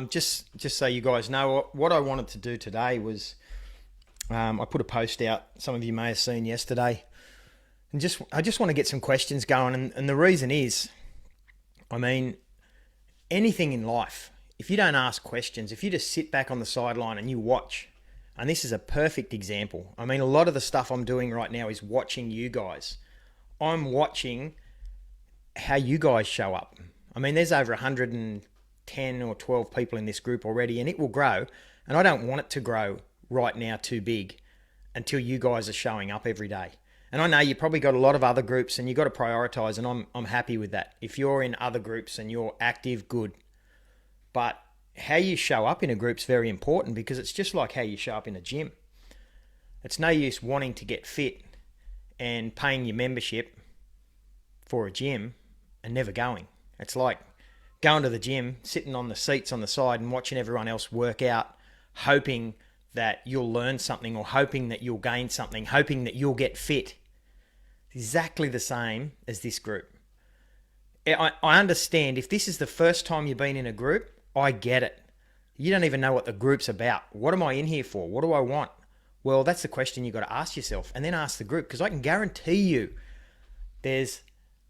Just so you guys know, what I wanted to do today was I put a post out. Some of you may have seen yesterday, and I just want to get some questions going. And the reason is, I mean, anything in life, if you don't ask questions, if you just sit back on the sideline and you watch, and this is a perfect example. I mean, a lot of the stuff I'm doing right now is watching you guys. I'm watching how you guys show up. I mean, there's over 110 or 12 people in this group already, and it will grow. And I don't want it to grow right now too big until you guys are showing up every day. And I know you probably got a lot of other groups and you've got to prioritize, and I'm happy with that. If you're in other groups and you're active, good. But how you show up in a group's very important, because it's just like how you show up in a gym. It's no use wanting to get fit and paying your membership for a gym and never going. It's like going to the gym, sitting on the seats on the side and watching everyone else work out, hoping that you'll learn something, or hoping that you'll gain something, hoping that you'll get fit. Exactly the same as this group. I understand if this is the first time you've been in a group, I get it. You don't even know what the group's about. What am I in here for? What do I want? Well, that's the question you've got to ask yourself, and then ask the group, because I can guarantee you there's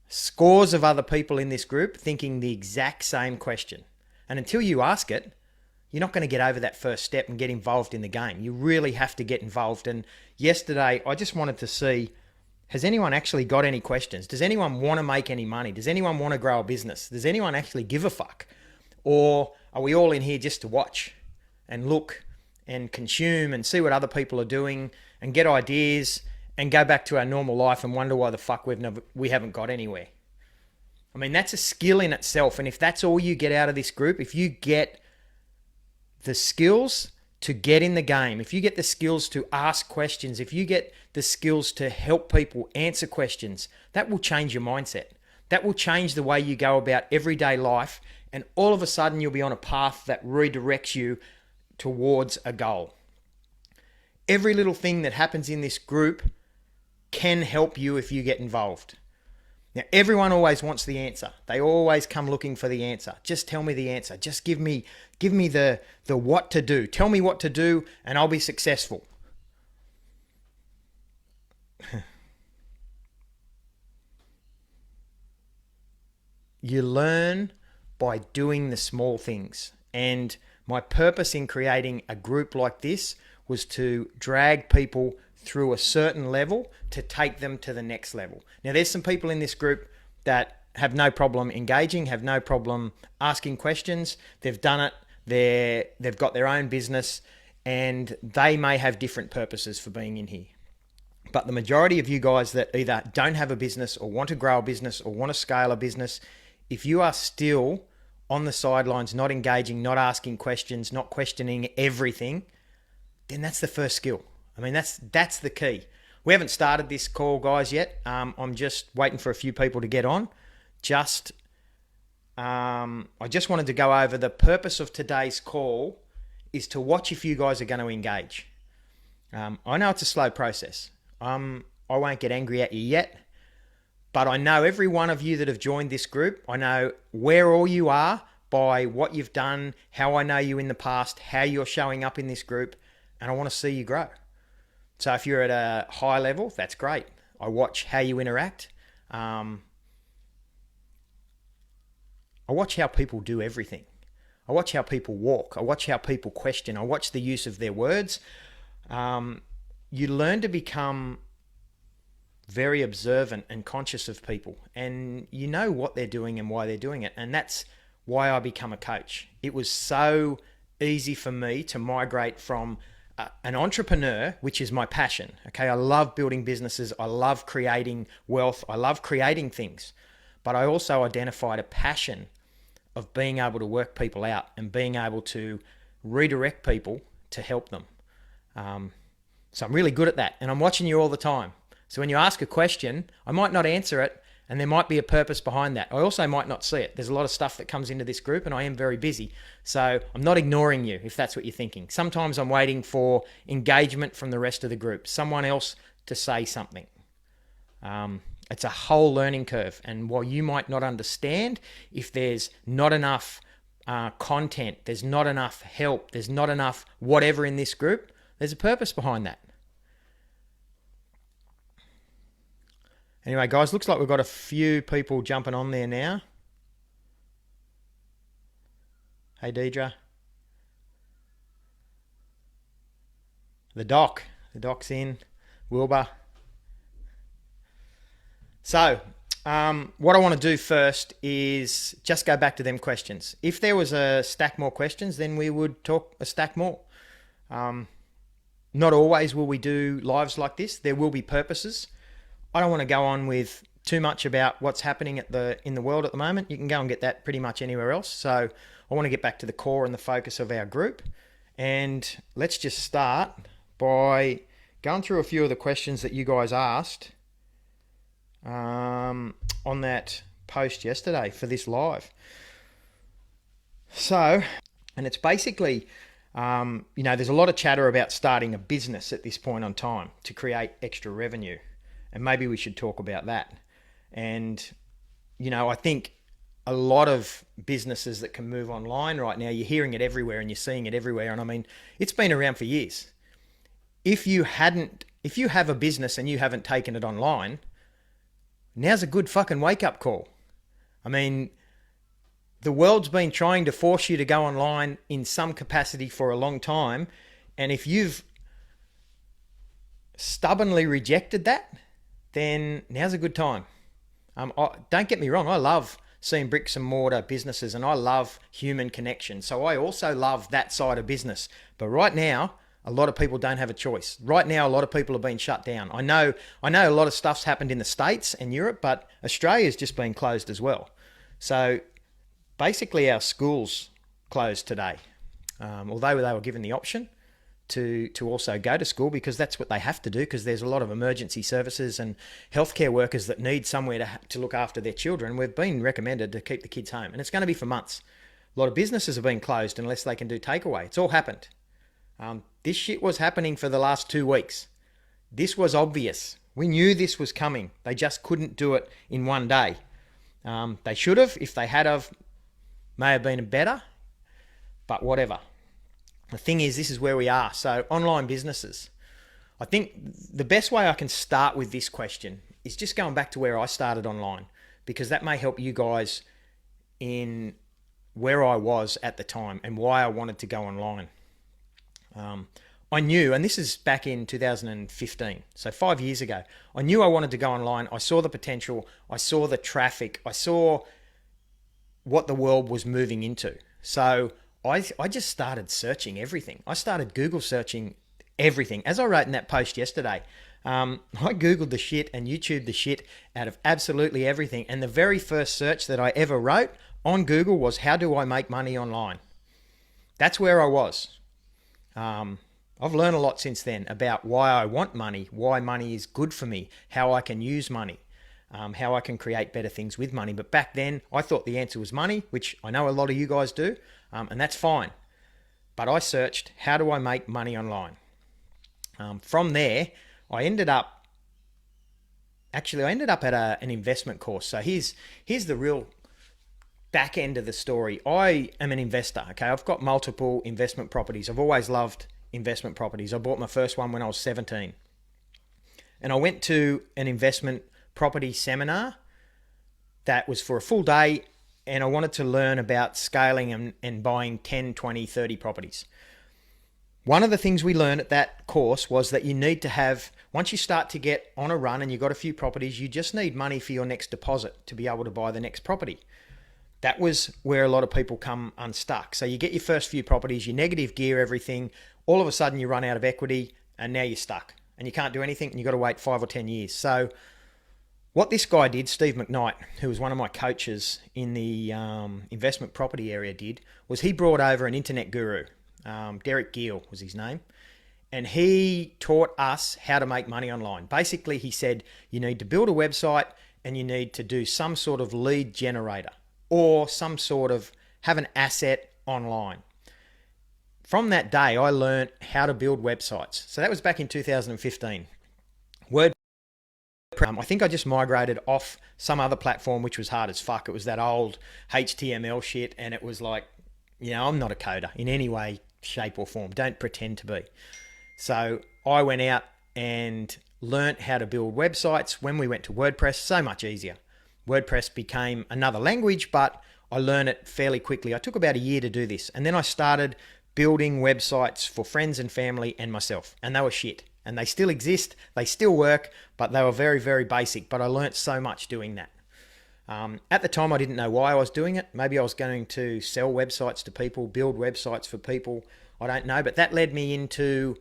scores of other people in this group thinking the exact same question. And until you ask it, you're not going to get over that first step and get involved in the game. You really have to get involved. And yesterday, I just wanted to see, has anyone actually got any questions? Does anyone want to make any money? Does anyone want to grow a business? Does anyone actually give a fuck? Or are we all in here just to watch and look and consume and see what other people are doing and get ideas and go back to our normal life and wonder why the fuck we haven't got anywhere? I mean, that's a skill in itself. And if that's all you get out of this group, if you get the skills to get in the game, if you get the skills to ask questions, if you get the skills to help people answer questions, that will change your mindset. That will change the way you go about everyday life. And all of a sudden, you'll be on a path that redirects you towards a goal. Every little thing that happens in this group can help you if you get involved. Now, everyone always wants the answer. They always come looking for the answer. Just tell me the answer. Just give me the what to do. Tell me what to do and I'll be successful. You learn by doing the small things. And my purpose in creating a group like this was to drag people through a certain level to take them to the next level. Now, there's some people in this group that have no problem engaging, have no problem asking questions. They've done it. They've got their own business, and they may have different purposes for being in here. But the majority of you guys that either don't have a business or want to grow a business or want to scale a business, if you are still on the sidelines, not engaging, not asking questions, not questioning everything, then that's the first skill. I mean, that's the key. We haven't started this call, guys, yet. I'm just waiting for a few people to get on. I just wanted to go over the purpose of today's call is to watch if you guys are going to engage. I know it's a slow process. I won't get angry at you yet, but I know every one of you that have joined this group. I know where all you are by what you've done, how I know you in the past, how you're showing up in this group, and I want to see you grow. So if you're at a high level, that's great. I watch how you interact. I watch how people do everything. I watch how people walk. I watch how people question. I watch the use of their words. You learn to become very observant and conscious of people, and you know what they're doing and why they're doing it. And that's why I become a coach. It was so easy for me to migrate from an entrepreneur, which is my passion. Okay, I love building businesses. I love creating wealth. I love creating things. But I also identified a passion of being able to work people out and being able to redirect people to help them. So I'm really good at that, and I'm watching you all the time. So when you ask a question, I might not answer it, and there might be a purpose behind that. I also might not see it. There's a lot of stuff that comes into this group, and I am very busy. So I'm not ignoring you, if that's what you're thinking. Sometimes I'm waiting for engagement from the rest of the group, someone else to say something. It's a whole learning curve. And while you might not understand, if there's not enough content, there's not enough help, there's not enough whatever in this group, there's a purpose behind that. Anyway, guys, looks like we've got a few people jumping on there now. Hey, Deidre. The doc's in. Wilbur. So, what I want to do first is just go back to them questions. If there was a stack more questions, then we would talk a stack more. Not always will we do lives like this. There will be purposes. I don't want to go on with too much about what's happening in the world at the moment. You can go and get that pretty much anywhere else. So I want to get back to the core and the focus of our group. And let's just start by going through a few of the questions that you guys asked on that post yesterday for this live. So, and it's basically, there's a lot of chatter about starting a business at this point on time to create extra revenue. And maybe we should talk about that. And, I think a lot of businesses that can move online right now, you're hearing it everywhere and you're seeing it everywhere. And I mean, it's been around for years. If you have a business and you haven't taken it online, now's a good fucking wake-up call. I mean, the world's been trying to force you to go online in some capacity for a long time. And if you've stubbornly rejected that, then now's a good time. Don't get me wrong, I love seeing bricks and mortar businesses and I love human connection. So I also love that side of business. But right now, a lot of people don't have a choice. Right now, a lot of people are being shut down. I know a lot of stuff's happened in the States and Europe, but Australia's just been closed as well. So basically our schools closed today, although they were given the option to also go to school because that's what they have to do because there's a lot of emergency services and healthcare workers that need somewhere to look after their children. We've been recommended to keep the kids home and it's going to be for months. A lot of businesses have been closed unless they can do takeaway. It's all happened. This shit was happening for the last 2 weeks. This was obvious. We knew this was coming. They just couldn't do it in one day. They should have. If they had have, may have been better, but whatever. The thing is, this is where we are. So online businesses. I think the best way I can start with this question is just going back to where I started online because that may help you guys in where I was at the time and why I wanted to go online. I knew, and this is back in 2015, so 5 years ago, I knew I wanted to go online. I saw the potential. I saw the traffic. I saw what the world was moving into. So I just started searching everything. I started Google searching everything. As I wrote in that post yesterday, I Googled the shit and YouTubed the shit out of absolutely everything. And the very first search that I ever wrote on Google was, how do I make money online? That's where I was. I've learned a lot since then about why I want money, why money is good for me, how I can use money, how I can create better things with money. But back then, I thought the answer was money, which I know a lot of you guys do, and that's fine. But I searched, how do I make money online? From there, I ended up at an investment course. So here's the real back end of the story. I am an investor, okay? I've got multiple investment properties. I've always loved investment properties. I bought my first one when I was 17. And I went to an investment property seminar that was for a full day, and I wanted to learn about scaling and buying 10, 20, 30 properties. One of the things we learned at that course was that you need to have, once you start to get on a run and you've got a few properties, you just need money for your next deposit to be able to buy the next property. That was where a lot of people come unstuck. So you get your first few properties, you negative gear everything, all of a sudden you run out of equity and now you're stuck and you can't do anything and you've got to wait 5 or 10 years. So what this guy did, Steve McKnight, who was one of my coaches in the investment property area, did was he brought over an internet guru. Derek Gill was his name. And he taught us how to make money online. Basically, he said you need to build a website and you need to do some sort of lead generator or some sort of have an asset online. From that day, I learned how to build websites. So that was back in 2015. WordPress, I think I just migrated off some other platform, which was hard as fuck. It was that old HTML shit, and it was like, I'm not a coder in any way, shape or form. Don't pretend to be. So I went out and learnt how to build websites. When we went to WordPress, so much easier. WordPress became another language, but I learned it fairly quickly. I took about a year to do this. And then I started building websites for friends and family and myself. And they were shit. And they still exist. They still work, but they were very, very basic. But I learnt so much doing that. At the time, I didn't know why I was doing it. Maybe I was going to sell websites to people, build websites for people. I don't know. But that led me into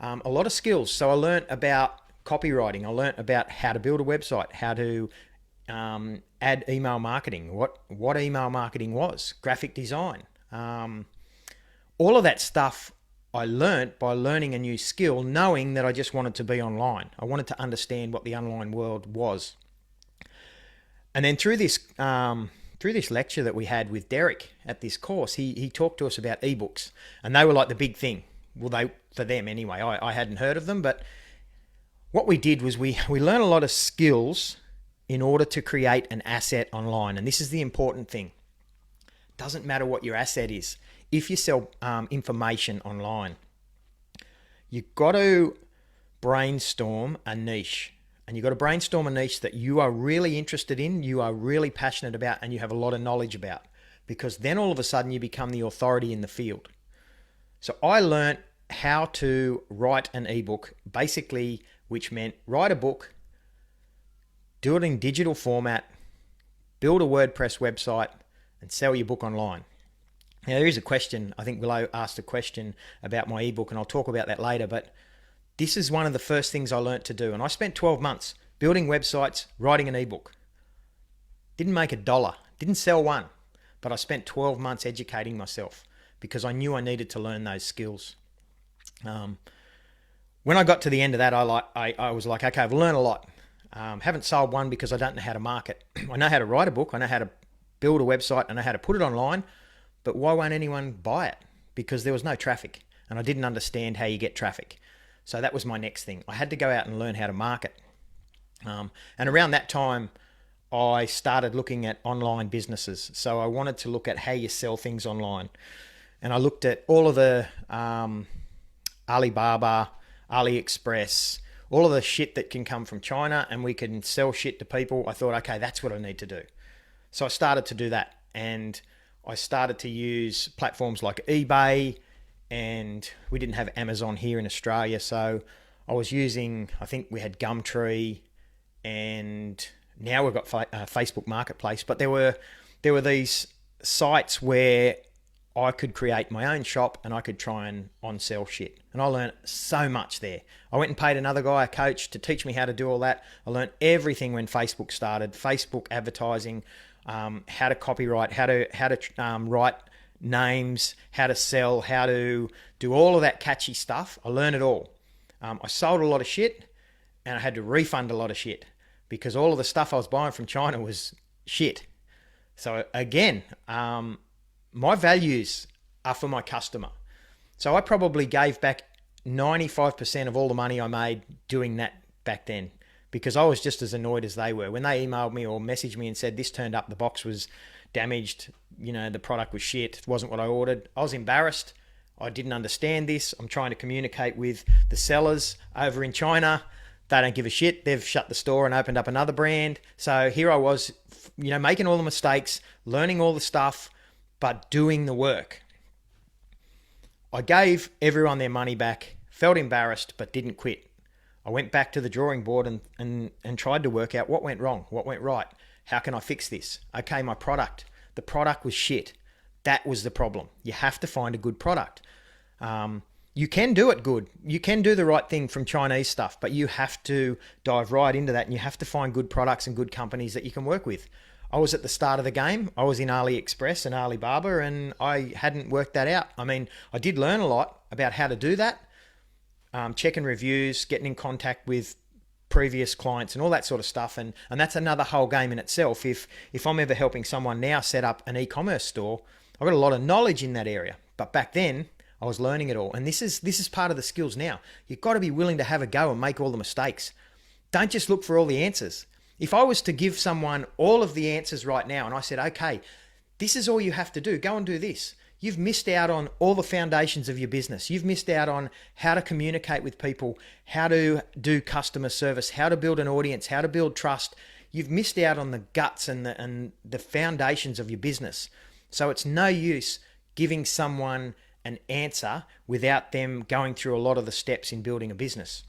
a lot of skills. So I learnt about copywriting. I learnt about how to build a website, how to add email marketing, what email marketing was, graphic design. All of that stuff I learnt by learning a new skill, knowing that I just wanted to be online. I wanted to understand what the online world was. And then through this lecture that we had with Derek at this course, he talked to us about ebooks, and they were like the big thing. Well, for them anyway. I hadn't heard of them, but what we did was we learned a lot of skills in order to create an asset online. And this is the important thing. Doesn't matter what your asset is. If you sell information online, you've got to brainstorm a niche. And you've got to brainstorm a niche that you are really interested in, you are really passionate about, and you have a lot of knowledge about. Because then all of a sudden you become the authority in the field. So I learned how to write an ebook, basically, which meant write a book, do it in digital format, build a WordPress website, and sell your book online. Now, there is a question. I think Willow asked a question about my ebook, and I'll talk about that later. But this is one of the first things I learned to do. And I spent 12 months building websites, writing an ebook. Didn't make $1, didn't sell one, but I spent 12 months educating myself because I knew I needed to learn those skills. When I got to the end of that, I was like, okay, I've learned a lot. Haven't sold one because I don't know how to market. I know how to write a book. I know how to build a website. I know how to put it online. But why won't anyone buy it? Because there was no traffic. And I didn't understand how you get traffic. So that was my next thing. I had to go out and learn how to market. And around that time, I started looking at online businesses. So I wanted to look at how you sell things online. And I looked at all of the Alibaba, AliExpress, all of the shit that can come from China, and we can sell shit to people. I thought, okay, that's what I need to do. So I started to do that, and I started to use platforms like eBay, and we didn't have Amazon here in Australia, so I was using, I think we had Gumtree, and now we've got Facebook Marketplace. But there were these sites where I could create my own shop and I could try and on-sell shit. And I learned so much there. I went and paid another guy, a coach, to teach me how to do all that. I learned everything when Facebook started, Facebook advertising, how to copyright, how to write names, how to sell, how to do all of that catchy stuff. I learned it all. I sold a lot of shit, and I had to refund a lot of shit because all of the stuff I was buying from China was shit. So again, my values are for my customer. So I probably gave back 95% of all the money I made doing that back then, because I was just as annoyed as they were. When they emailed me or messaged me and said this turned up, the box was damaged, the product was shit, it wasn't what I ordered, I was embarrassed. I didn't understand this. I'm trying to communicate with the sellers over in China. They don't give a shit. They've shut the store and opened up another brand. So here I was, making all the mistakes, learning all the stuff, but doing the work. I gave everyone their money back, felt embarrassed, but didn't quit. I went back to the drawing board and tried to work out what went wrong, what went right. How can I fix this? Okay, my product. The product was shit. That was the problem. You have to find a good product. You can do it good. You can do the right thing from Chinese stuff, but you have to dive right into that, and you have to find good products and good companies that you can work with. I was at the start of the game. I was in AliExpress and Alibaba, and I hadn't worked that out. I mean, I did learn a lot about how to do that, checking reviews, getting in contact with previous clients and all that sort of stuff. And that's another whole game in itself. If I'm ever helping someone now set up an e-commerce store, I've got a lot of knowledge in that area. But back then, I was learning it all. And this is part of the skills now. You've got to be willing to have a go and make all the mistakes. Don't just look for all the answers. If I was to give someone all of the answers right now and I said, okay, this is all you have to do, go and do this, you've missed out on all the foundations of your business. You've missed out on how to communicate with people, how to do customer service, how to build an audience, how to build trust. You've missed out on the guts and the foundations of your business. So it's no use giving someone an answer without them going through a lot of the steps in building a business.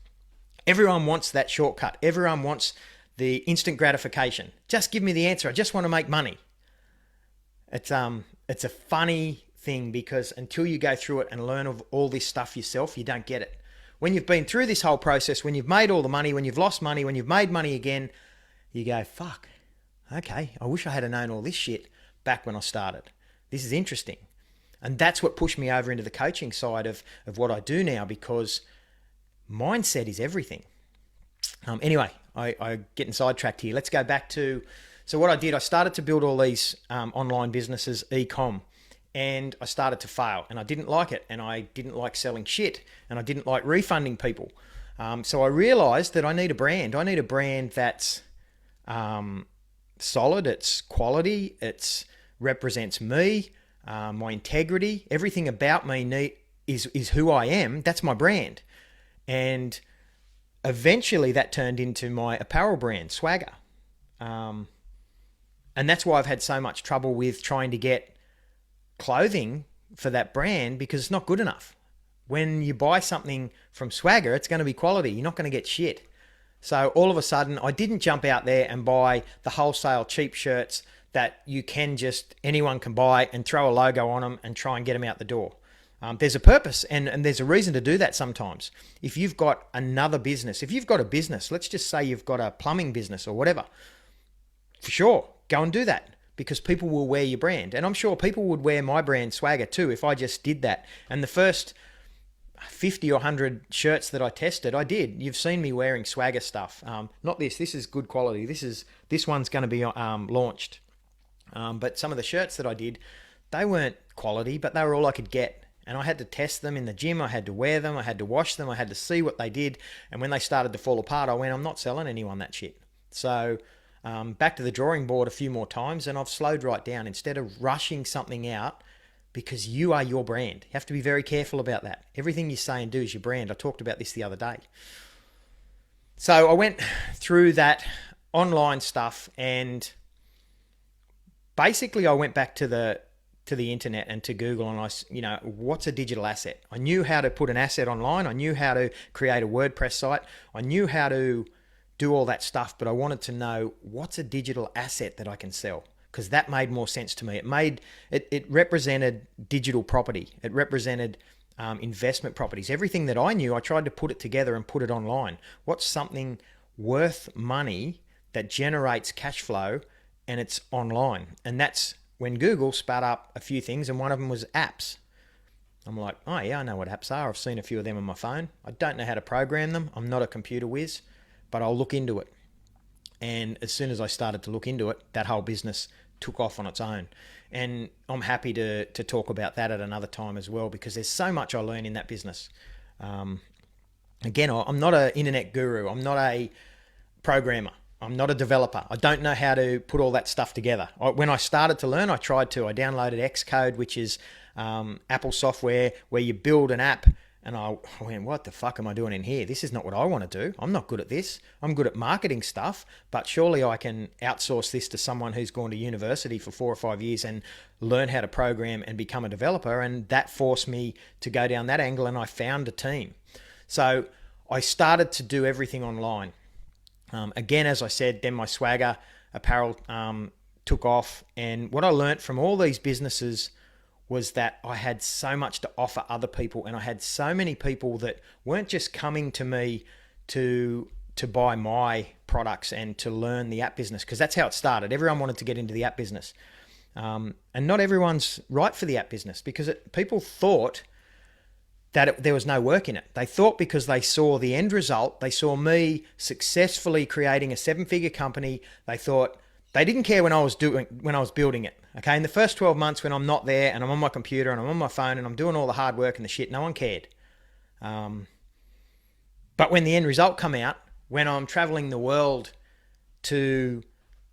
Everyone wants that shortcut. Everyone wants the instant gratification. Just give me the answer. I just want to make money. It's a funny thing because until you go through it and learn of all this stuff yourself, you don't get it. When you've been through this whole process, when you've made all the money, when you've lost money, when you've made money again, you go, fuck, okay, I wish I had known all this shit back when I started. This is interesting. And that's what pushed me over into the coaching side of what I do now, because mindset is everything. Anyway, I'm getting sidetracked here. Let's go back to, so what I did, I started to build all these online businesses, e-com, and I started to fail, and I didn't like it, and I didn't like selling shit, and I didn't like refunding people. So I realized that I need a brand. I need a brand that's solid, it's quality, it's represents me, my integrity, everything about me is who I am. That's my brand. And eventually that turned into my apparel brand, Swagger. And that's why I've had so much trouble with trying to get clothing for that brand, because it's not good enough. When you buy something from Swagger, it's going to be quality. You're not going to get shit. So all of a sudden, I didn't jump out there and buy the wholesale cheap shirts that anyone can buy and throw a logo on them and try and get them out the door. There's a purpose and there's a reason to do that sometimes. If you've got another business, if you've got a business, let's just say you've got a plumbing business or whatever, for sure, go and do that, because people will wear your brand. And I'm sure people would wear my brand, Swagger, too, if I just did that. And the first 50 or 100 shirts that I tested, I did. You've seen me wearing Swagger stuff. Not this. This is good quality. This one's going to be launched. But some of the shirts that I did, they weren't quality, but they were all I could get. And I had to test them in the gym. I had to wear them. I had to wash them. I had to see what they did. And when they started to fall apart, I went, I'm not selling anyone that shit. So back to the drawing board a few more times, and I've slowed right down. Instead of rushing something out, because you are your brand. You have to be very careful about that. Everything you say and do is your brand. I talked about this the other day. So I went through that online stuff, and basically I went back to the internet and to Google, and what's a digital asset? I knew how to put an asset online. I knew how to create a WordPress site. I knew how to do all that stuff, but I wanted to know what's a digital asset that I can sell, because that made more sense to me. It represented digital property. It represented investment properties. Everything that I knew, I tried to put it together and put it online. What's something worth money that generates cash flow and it's online? And that's when Google spat up a few things, and one of them was apps. I'm like, oh yeah, I know what apps are. I've seen a few of them on my phone. I don't know how to program them. I'm not a computer whiz, but I'll look into it. And as soon as I started to look into it, that whole business took off on its own. And I'm happy to talk about that at another time as well, because there's so much I learn in that business. Again, I'm not an internet guru. I'm not a programmer. I'm not a developer. I don't know how to put all that stuff together. When I started to learn, I tried to. I downloaded Xcode, which is Apple software where you build an app. And I went, what the fuck am I doing in here? This is not what I want to do. I'm not good at this. I'm good at marketing stuff, but surely I can outsource this to someone who's gone to university for 4 or 5 years and learn how to program and become a developer. And that forced me to go down that angle, and I found a team. So I started to do everything online. Again, as I said, then my Swagger apparel took off. And what I learned from all these businesses was that I had so much to offer other people, and I had so many people that weren't just coming to me to buy my products and to learn the app business, because that's how it started. Everyone wanted to get into the app business. And not everyone's right for the app business, because people thought that there was no work in it. They thought because they saw the end result, they saw me successfully creating a 7-figure company, they thought they didn't care when I was building it. Okay, in the first 12 months when I'm not there and I'm on my computer and I'm on my phone and I'm doing all the hard work and the shit, no one cared. But when the end result come out, when I'm traveling the world to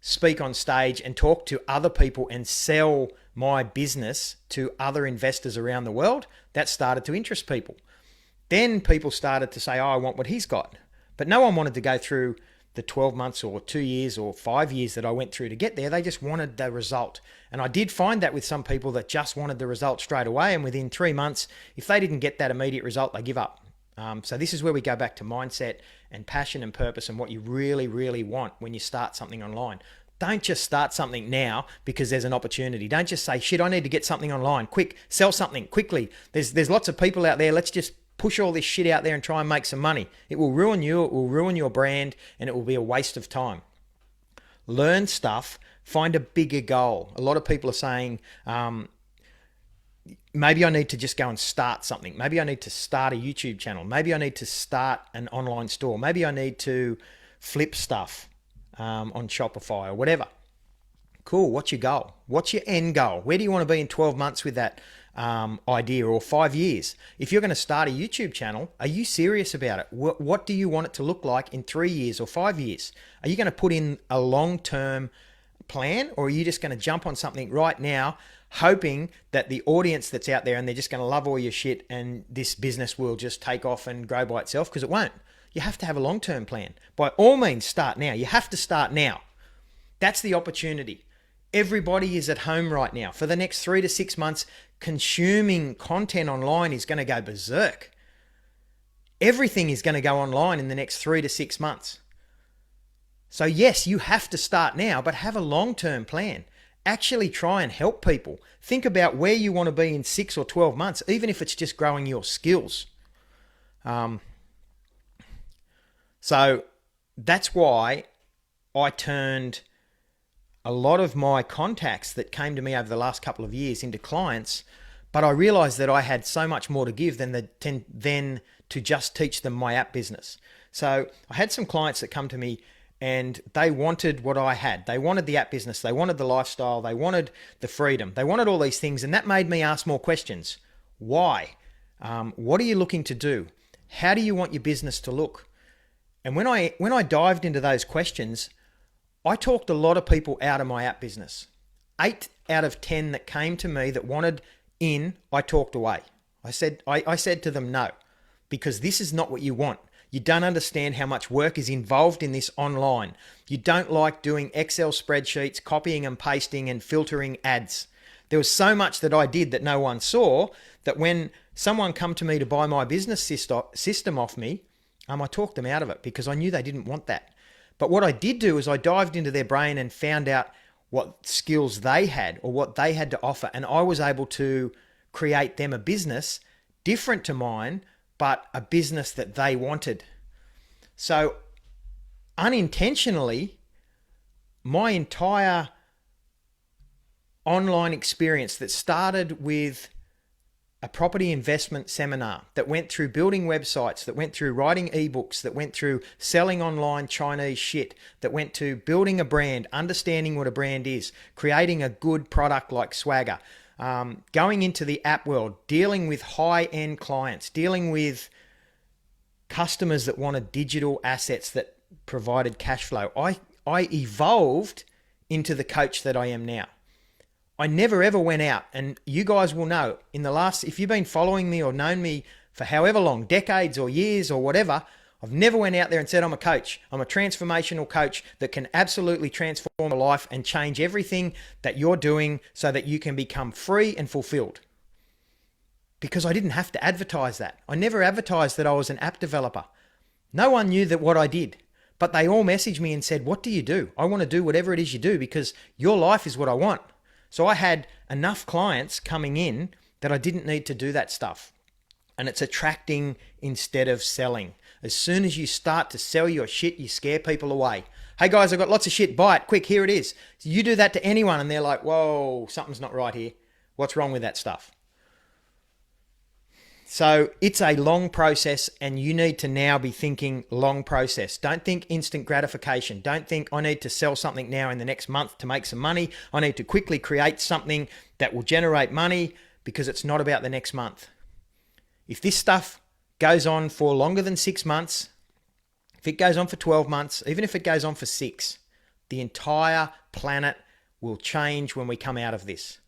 speak on stage and talk to other people and sell my business to other investors around the world, that started to interest people. Then people started to say, oh, I want what he's got. But no one wanted to go through the 12 months or 2 years or 5 years that I went through to get there. They just wanted the result. And I did find that with some people that just wanted the result straight away. And within 3 months, if they didn't get that immediate result, they give up. So this is where we go back to mindset and passion and purpose and what you really, really want when you start something online. Don't just start something now because there's an opportunity. Don't just say, shit, I need to get something online. Quick, sell something quickly. There's lots of people out there. Let's just push all this shit out there and try and make some money. It will ruin you, it will ruin your brand, and it will be a waste of time. Learn stuff, find a bigger goal. A lot of people are saying, maybe I need to just go and start something. Maybe I need to start a YouTube channel. Maybe I need to start an online store. Maybe I need to flip stuff on Shopify or whatever. Cool, what's your goal? What's your end goal? Where do you want to be in 12 months with that idea, or 5 years? If you're going to start a YouTube channel, are you serious about it? What do you want it to look like in 3 years or 5 years? Are you going to put in a long-term plan, or are you just going to jump on something right now, hoping that the audience that's out there and they're just going to love all your shit and this business will just take off and grow by itself? Because it won't. You have to have a long-term plan. By all means, start now. You have to start now. That's the opportunity. Everybody is at home right now. For the next 3 to 6 months, consuming content online is going to go berserk. Everything is going to go online in the next 3 to 6 months. So yes, you have to start now, but have a long-term plan. Actually try and help people. Think about where you want to be in 6 or 12 months, even if it's just growing your skills. So that's why I turned a lot of my contacts that came to me over the last couple of years into clients, but I realized that I had so much more to give than to just teach them my app business. So I had some clients that come to me and they wanted what I had. They wanted the app business. They wanted the lifestyle. They wanted the freedom. They wanted all these things. And that made me ask more questions. Why? What are you looking to do? How do you want your business to look? And when I dived into those questions, I talked a lot of people out of my app business. 8 out of 10 that came to me that wanted in, I talked away. I said to them, no, because this is not what you want. You don't understand how much work is involved in this online. You don't like doing Excel spreadsheets, copying and pasting and filtering ads. There was so much that I did that no one saw, that when someone come to me to buy my business system off me, I talked them out of it because I knew they didn't want that. But what I did do is I dived into their brain and found out what skills they had or what they had to offer. And I was able to create them a business different to mine, but a business that they wanted. So unintentionally, my entire online experience that started with a property investment seminar, that went through building websites, that went through writing ebooks, that went through selling online Chinese shit, that went to building a brand, understanding what a brand is, creating a good product like Swagger, going into the app world, dealing with high-end clients, dealing with customers that wanted digital assets that provided cash flow. I evolved into the coach that I am now. I never ever went out, and you guys will know, if you've been following me or known me for however long, decades or years or whatever, I've never went out there and said I'm a coach. I'm a transformational coach that can absolutely transform a life and change everything that you're doing so that you can become free and fulfilled. Because I didn't have to advertise that. I never advertised that I was an app developer. No one knew that what I did, but they all messaged me and said, what do you do? I want to do whatever it is you do because your life is what I want. So I had enough clients coming in that I didn't need to do that stuff. And it's attracting instead of selling. As soon as you start to sell your shit, you scare people away. Hey guys, I've got lots of shit, buy it, quick, here it is. So you do that to anyone and they're like, whoa, something's not right here. What's wrong with that stuff? So it's a long process, and you need to now be thinking long process. Don't think instant gratification. Don't think I need to sell something now in the next month to make some money. I need to quickly create something that will generate money, because it's not about the next month. If this stuff goes on for longer than 6 months, if it goes on for 12 months, even if it goes on for 6, The entire planet will change when we come out of this.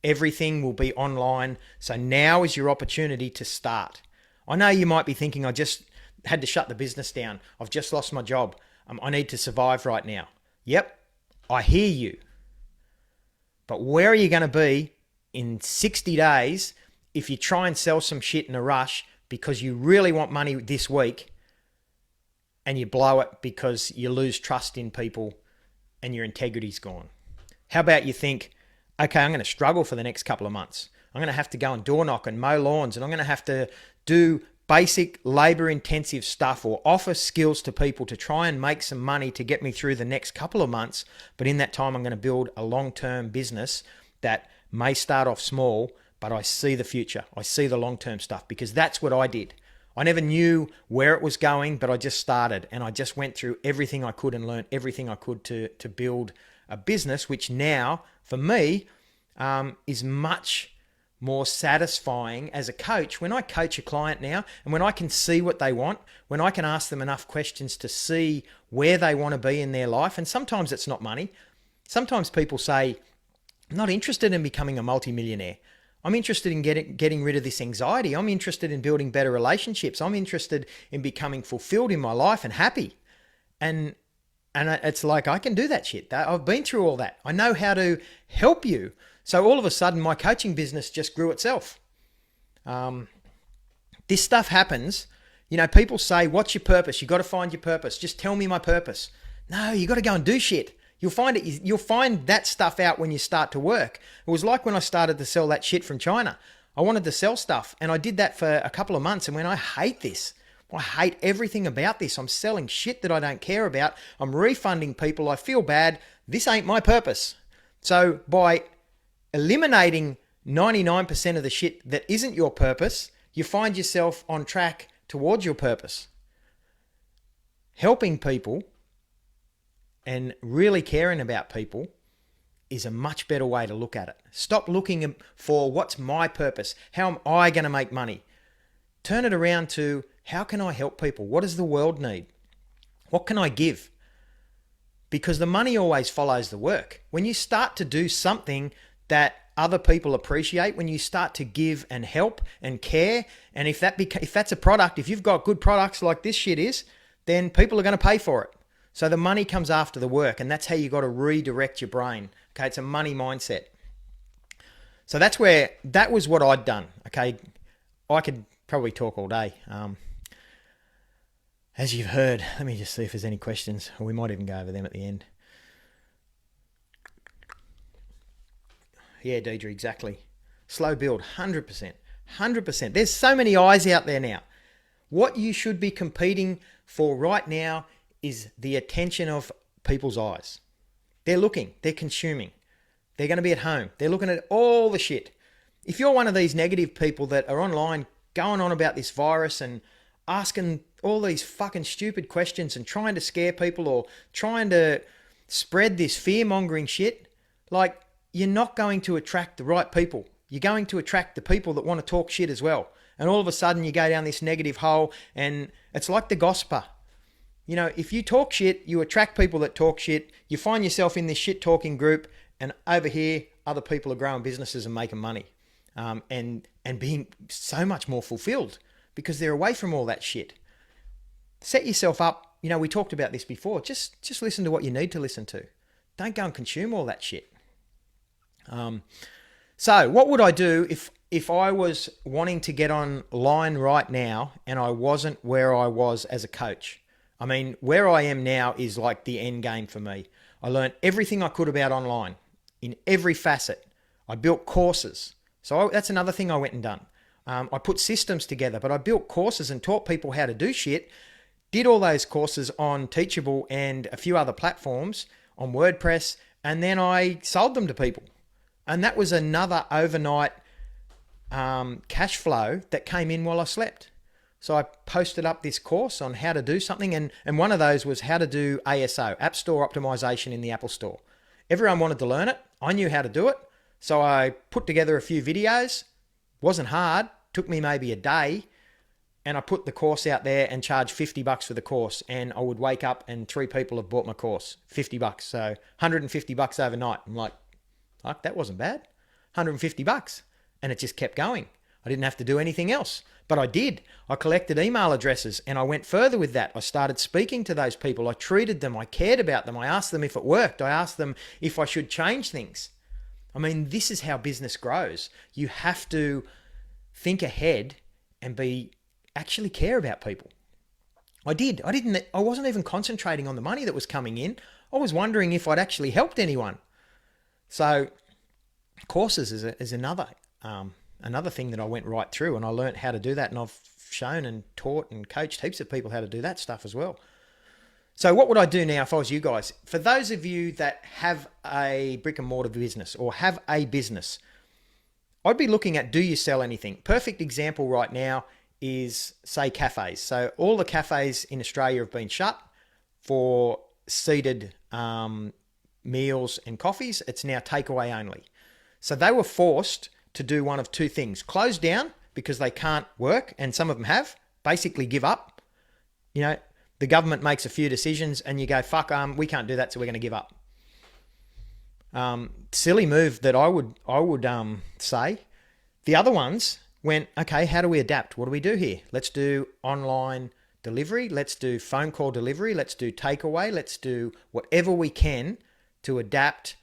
Everything will be online. So now is your opportunity to start. I know you might be thinking, I just had to shut the business down. I've just lost my job. I need to survive right now. Yep, I hear you. But where are you going to be in 60 days if you try and sell some shit in a rush because you really want money this week and you blow it because you lose trust in people and your integrity's gone? How about you think, okay, I'm going to struggle for the next couple of months. I'm going to have to go and door knock and mow lawns, and I'm going to have to do basic labor intensive stuff or offer skills to people to try and make some money to get me through the next couple of months. But in that time, I'm going to build a long-term business that may start off small, but I see the future. I see the long-term stuff, because that's what I did. I never knew where it was going, but I just started, and I just went through everything I could and learned everything I could to build a business, which now for me is much more satisfying as a coach. When I coach a client now, and when I can see what they want, when I can ask them enough questions to see where they want to be in their life, and sometimes it's not money. Sometimes people say, I'm not interested in becoming a multimillionaire. I'm interested in getting rid of this anxiety. I'm interested in building better relationships. I'm interested in becoming fulfilled in my life and happy. And it's like, I can do that shit. I've been through all that. I know how to help you. So all of a sudden, my coaching business just grew itself. This stuff happens. You know, people say, what's your purpose? You got to find your purpose. Just tell me my purpose. No, you got to go and do shit. You'll find that stuff out when you start to work. It was like when I started to sell that shit from China. I wanted to sell stuff, and I did that for a couple of months. And when I hate this, I hate everything about this. I'm selling shit that I don't care about. I'm refunding people. I feel bad. This ain't my purpose. So by eliminating 99% of the shit that isn't your purpose, you find yourself on track towards your purpose. Helping people and really caring about people is a much better way to look at it. Stop looking for what's my purpose? How am I going to make money? Turn it around to, how can I help people? What does the world need? What can I give? Because the money always follows the work. When you start to do something that other people appreciate, when you start to give and help and care, and if that's a product, if you've got good products like this shit is, then people are going to pay for it. So the money comes after the work, and that's how you got to redirect your brain. Okay, it's a money mindset. So that was what I'd done. Okay, I could probably talk all day. As you've heard, let me just see if there's any questions. We might even go over them at the end. Yeah, Deidre, exactly. Slow build, 100%. 100%. There's so many eyes out there now. What you should be competing for right now is the attention of people's eyes. They're looking, they're consuming. They're going to be at home. They're looking at all the shit. If you're one of these negative people that are online going on about this virus and asking all these fucking stupid questions and trying to scare people or trying to spread this fear-mongering shit, like, you're not going to attract the right people. You're going to attract the people that want to talk shit as well. And all of a sudden you go down this negative hole, and it's like the gossiper. You know, if you talk shit, you attract people that talk shit. You find yourself in this shit talking group, and over here, other people are growing businesses and making money, and being so much more fulfilled because they're away from all that shit. Set yourself up. You know, we talked about this before. Just listen to what you need to listen to. Don't go and consume all that shit. So what would I do if I was wanting to get online right now and I wasn't where I was as a coach? I mean, where I am now is like the end game for me. I learned everything I could about online in every facet. I built courses. So that's another thing I went and done. I put systems together, but I built courses and taught people how to do shit. Did all those courses on Teachable and a few other platforms on WordPress, and then I sold them to people. And that was another overnight cash flow that came in while I slept. So I posted up this course on how to do something, and one of those was how to do ASO, App Store Optimization in the Apple Store. Everyone wanted to learn it. I knew how to do it. So I put together a few videos. Wasn't hard. Took me maybe a day. and I put the course out there and charged $50 for the course, and I would wake up and 3 people have bought my course, $50. So $150 overnight. I'm like, fuck, that wasn't bad. $150. And it just kept going. I didn't have to do anything else, but I did. I collected email addresses and I went further with that. I started speaking to those people. I treated them. I cared about them. I asked them if it worked. I asked them if I should change things. I mean, this is how business grows. You have to think ahead and actually care about people. I did. I wasn't even concentrating on the money that was coming in. I was wondering if I'd actually helped anyone. So courses is another thing that I went right through, and I learned how to do that, and I've shown and taught and coached heaps of people how to do that stuff as well. So what would I do now if I was you guys? For those of you that have a brick and mortar business or have a business, I'd be looking at, do you sell anything? Perfect example right now is, say, cafes. So all the cafes in Australia have been shut for seated meals and coffees. It's now takeaway only. So they were forced to do one of two things: close down because they can't work, and some of them have basically give up. You know, the government makes a few decisions and you go, fuck, we can't do that, so we're going to give up. Silly move that I would say. The other ones went, okay, how do we adapt? What do we do here? Let's do online delivery. Let's do phone call delivery. Let's do takeaway. Let's do whatever we can to adapt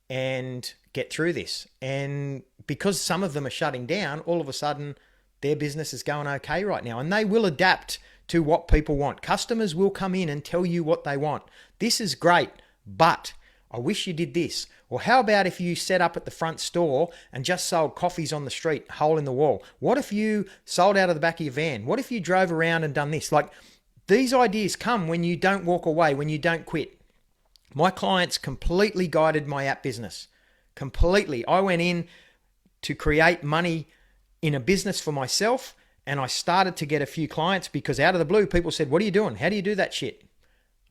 and get through this. And because some of them are shutting down, all of a sudden their business is going okay right now, and they will adapt to what people want. Customers will come in and tell you what they want. This is great, but I wish you did this. Or how about if you set up at the front store and just sold coffees on the street, hole in the wall? What if you sold out of the back of your van? What if you drove around and done this? Like, these ideas come when you don't walk away, when you don't quit. My clients completely guided my app business. Completely. I went in to create money in a business for myself, and I started to get a few clients because out of the blue, people said, what are you doing? How do you do that shit?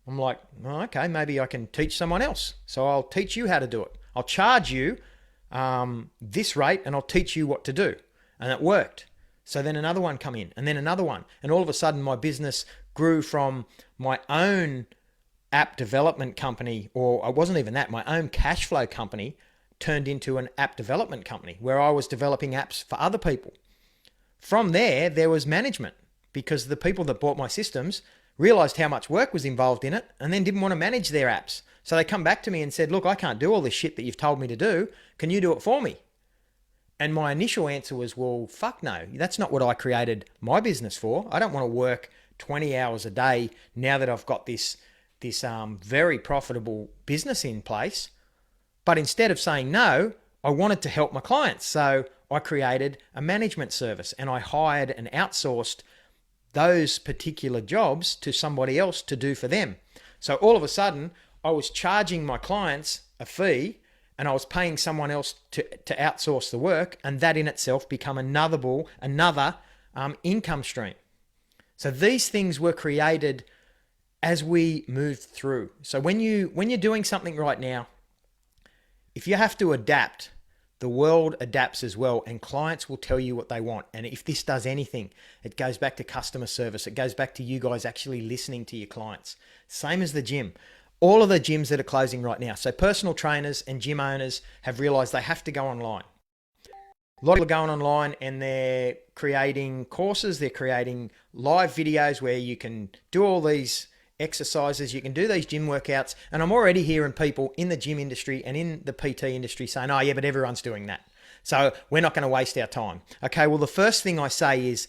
I'm like, oh, okay, maybe I can teach someone else. So I'll teach you how to do it. I'll charge you this rate and I'll teach you what to do. And it worked. So then another one come in, and then another one. And all of a sudden my business grew from my own app development company, or it wasn't even that, my own cash flow company turned into an app development company where I was developing apps for other people. From there was management, because the people that bought my systems realized how much work was involved in it and then didn't want to manage their apps. So they come back to me and said, look, I can't do all this shit that you've told me to do. Can you do it for me? And my initial answer was, well, fuck no. That's not what I created my business for. I don't want to work 20 hours a day now that I've got this very profitable business in place. But instead of saying no, I wanted to help my clients. So I created a management service and I hired and outsourced those particular jobs to somebody else to do for them. So all of a sudden, I was charging my clients a fee and I was paying someone else to outsource the work, and that in itself become another income stream. So these things were created as we moved through. So when you're doing something right now, if you have to adapt, the world adapts as well, and clients will tell you what they want. And if this does anything, it goes back to customer service. It goes back to you guys actually listening to your clients. Same as the gym. All of the gyms that are closing right now. So personal trainers and gym owners have realized they have to go online. A lot of people are going online and they're creating courses. They're creating live videos where you can do all these exercises, you can do these gym workouts, and I'm already hearing people in the gym industry and in the PT industry saying, oh yeah, but everyone's doing that, so we're not going to waste our time. Okay, well, the first thing I say is,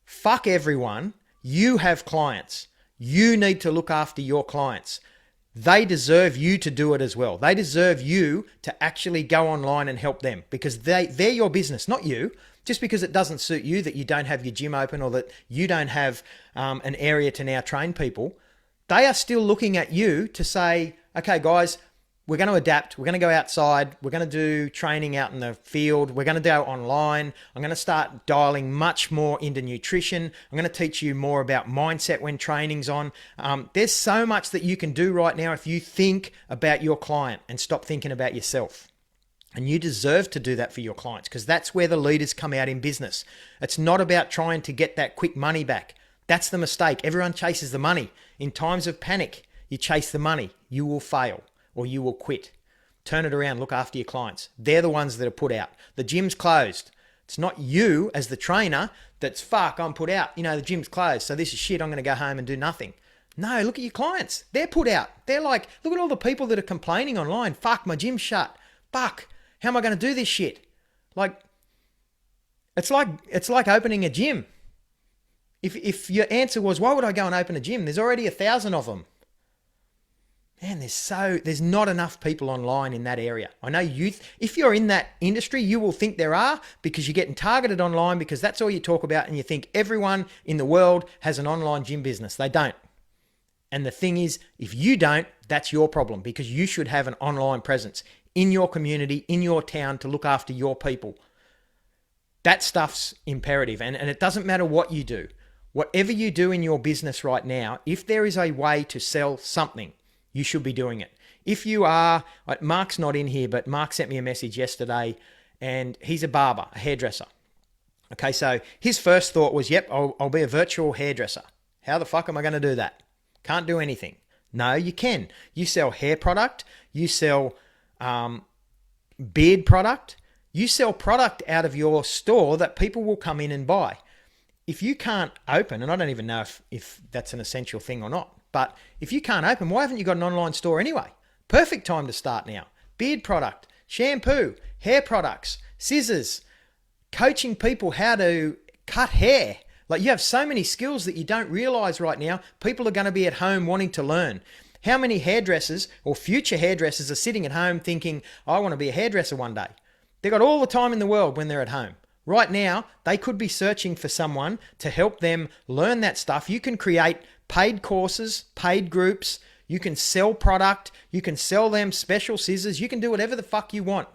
fuck everyone. You have clients. You need to look after your clients. They deserve you to do it as well. They deserve you to actually go online and help them, because they're your business, not you. Just because it doesn't suit you that you don't have your gym open, or that you don't have an area to now train people, they are still looking at you to say, okay, guys, we're going to adapt. We're going to go outside. We're going to do training out in the field. We're going to go online. I'm going to start dialing much more into nutrition. I'm going to teach you more about mindset when training's on. There's so much that you can do right now if you think about your client and stop thinking about yourself. And you deserve to do that for your clients, because that's where the leaders come out in business. It's not about trying to get that quick money back. That's the mistake. Everyone chases the money. In times of panic, you chase the money. You will fail or you will quit. Turn it around. Look after your clients. They're the ones that are put out. The gym's closed. It's not you as the trainer that's, fuck, I'm put out. You know, the gym's closed, so this is shit. I'm going to go home and do nothing. No, look at your clients. They're put out. They're like, look at all the people that are complaining online. Fuck, my gym's shut. Fuck, how am I going to do this shit? Like, it's like opening a gym. If your answer was, why would I go and open a gym? There's already 1,000 of them. Man, there's not enough people online in that area. I know if you're in that industry, you will think there are, because you're getting targeted online, because that's all you talk about, and you think everyone in the world has an online gym business. They don't. And the thing is, if you don't, that's your problem, because you should have an online presence in your community, in your town, to look after your people. That stuff's imperative. And it doesn't matter what you do. Whatever you do in your business right now, if there is a way to sell something, you should be doing it. If you are, Mark's not in here, but Mark sent me a message yesterday, and he's a barber, a hairdresser. Okay, so his first thought was, yep, I'll be a virtual hairdresser. How the fuck am I going to do that? Can't do anything. No, you can. You sell hair product. You sell beard product. You sell product out of your store that people will come in and buy. If you can't open, and I don't even know if that's an essential thing or not, but if you can't open, why haven't you got an online store anyway? Perfect time to start now. Beard product, shampoo, hair products, scissors, coaching people how to cut hair. Like, you have so many skills that you don't realize right now. People are going to be at home wanting to learn. How many hairdressers or future hairdressers are sitting at home thinking, I want to be a hairdresser one day? They've got all the time in the world when they're at home. Right now, they could be searching for someone to help them learn that stuff. You can create paid courses, paid groups. You can sell product. You can sell them special scissors. You can do whatever the fuck you want.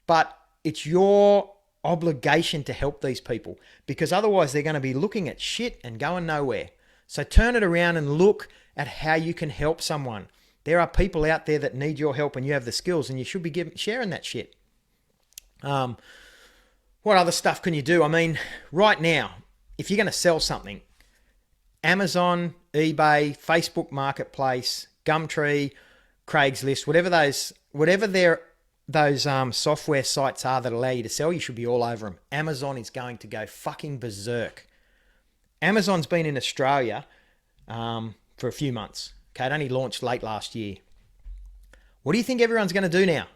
But it's your obligation to help these people, because otherwise they're going to be looking at shit and going nowhere. So turn it around and look at how you can help someone. There are people out there that need your help, and you have the skills, and you should be sharing that shit. What other stuff can you do? I mean, right now, if you're going to sell something, Amazon, eBay, Facebook Marketplace, Gumtree, Craigslist, whatever those software sites are that allow you to sell, you should be all over them. Amazon is going to go fucking berserk. Amazon's been in Australia for a few months. Okay, it only launched late last year. What do you think everyone's going to do now?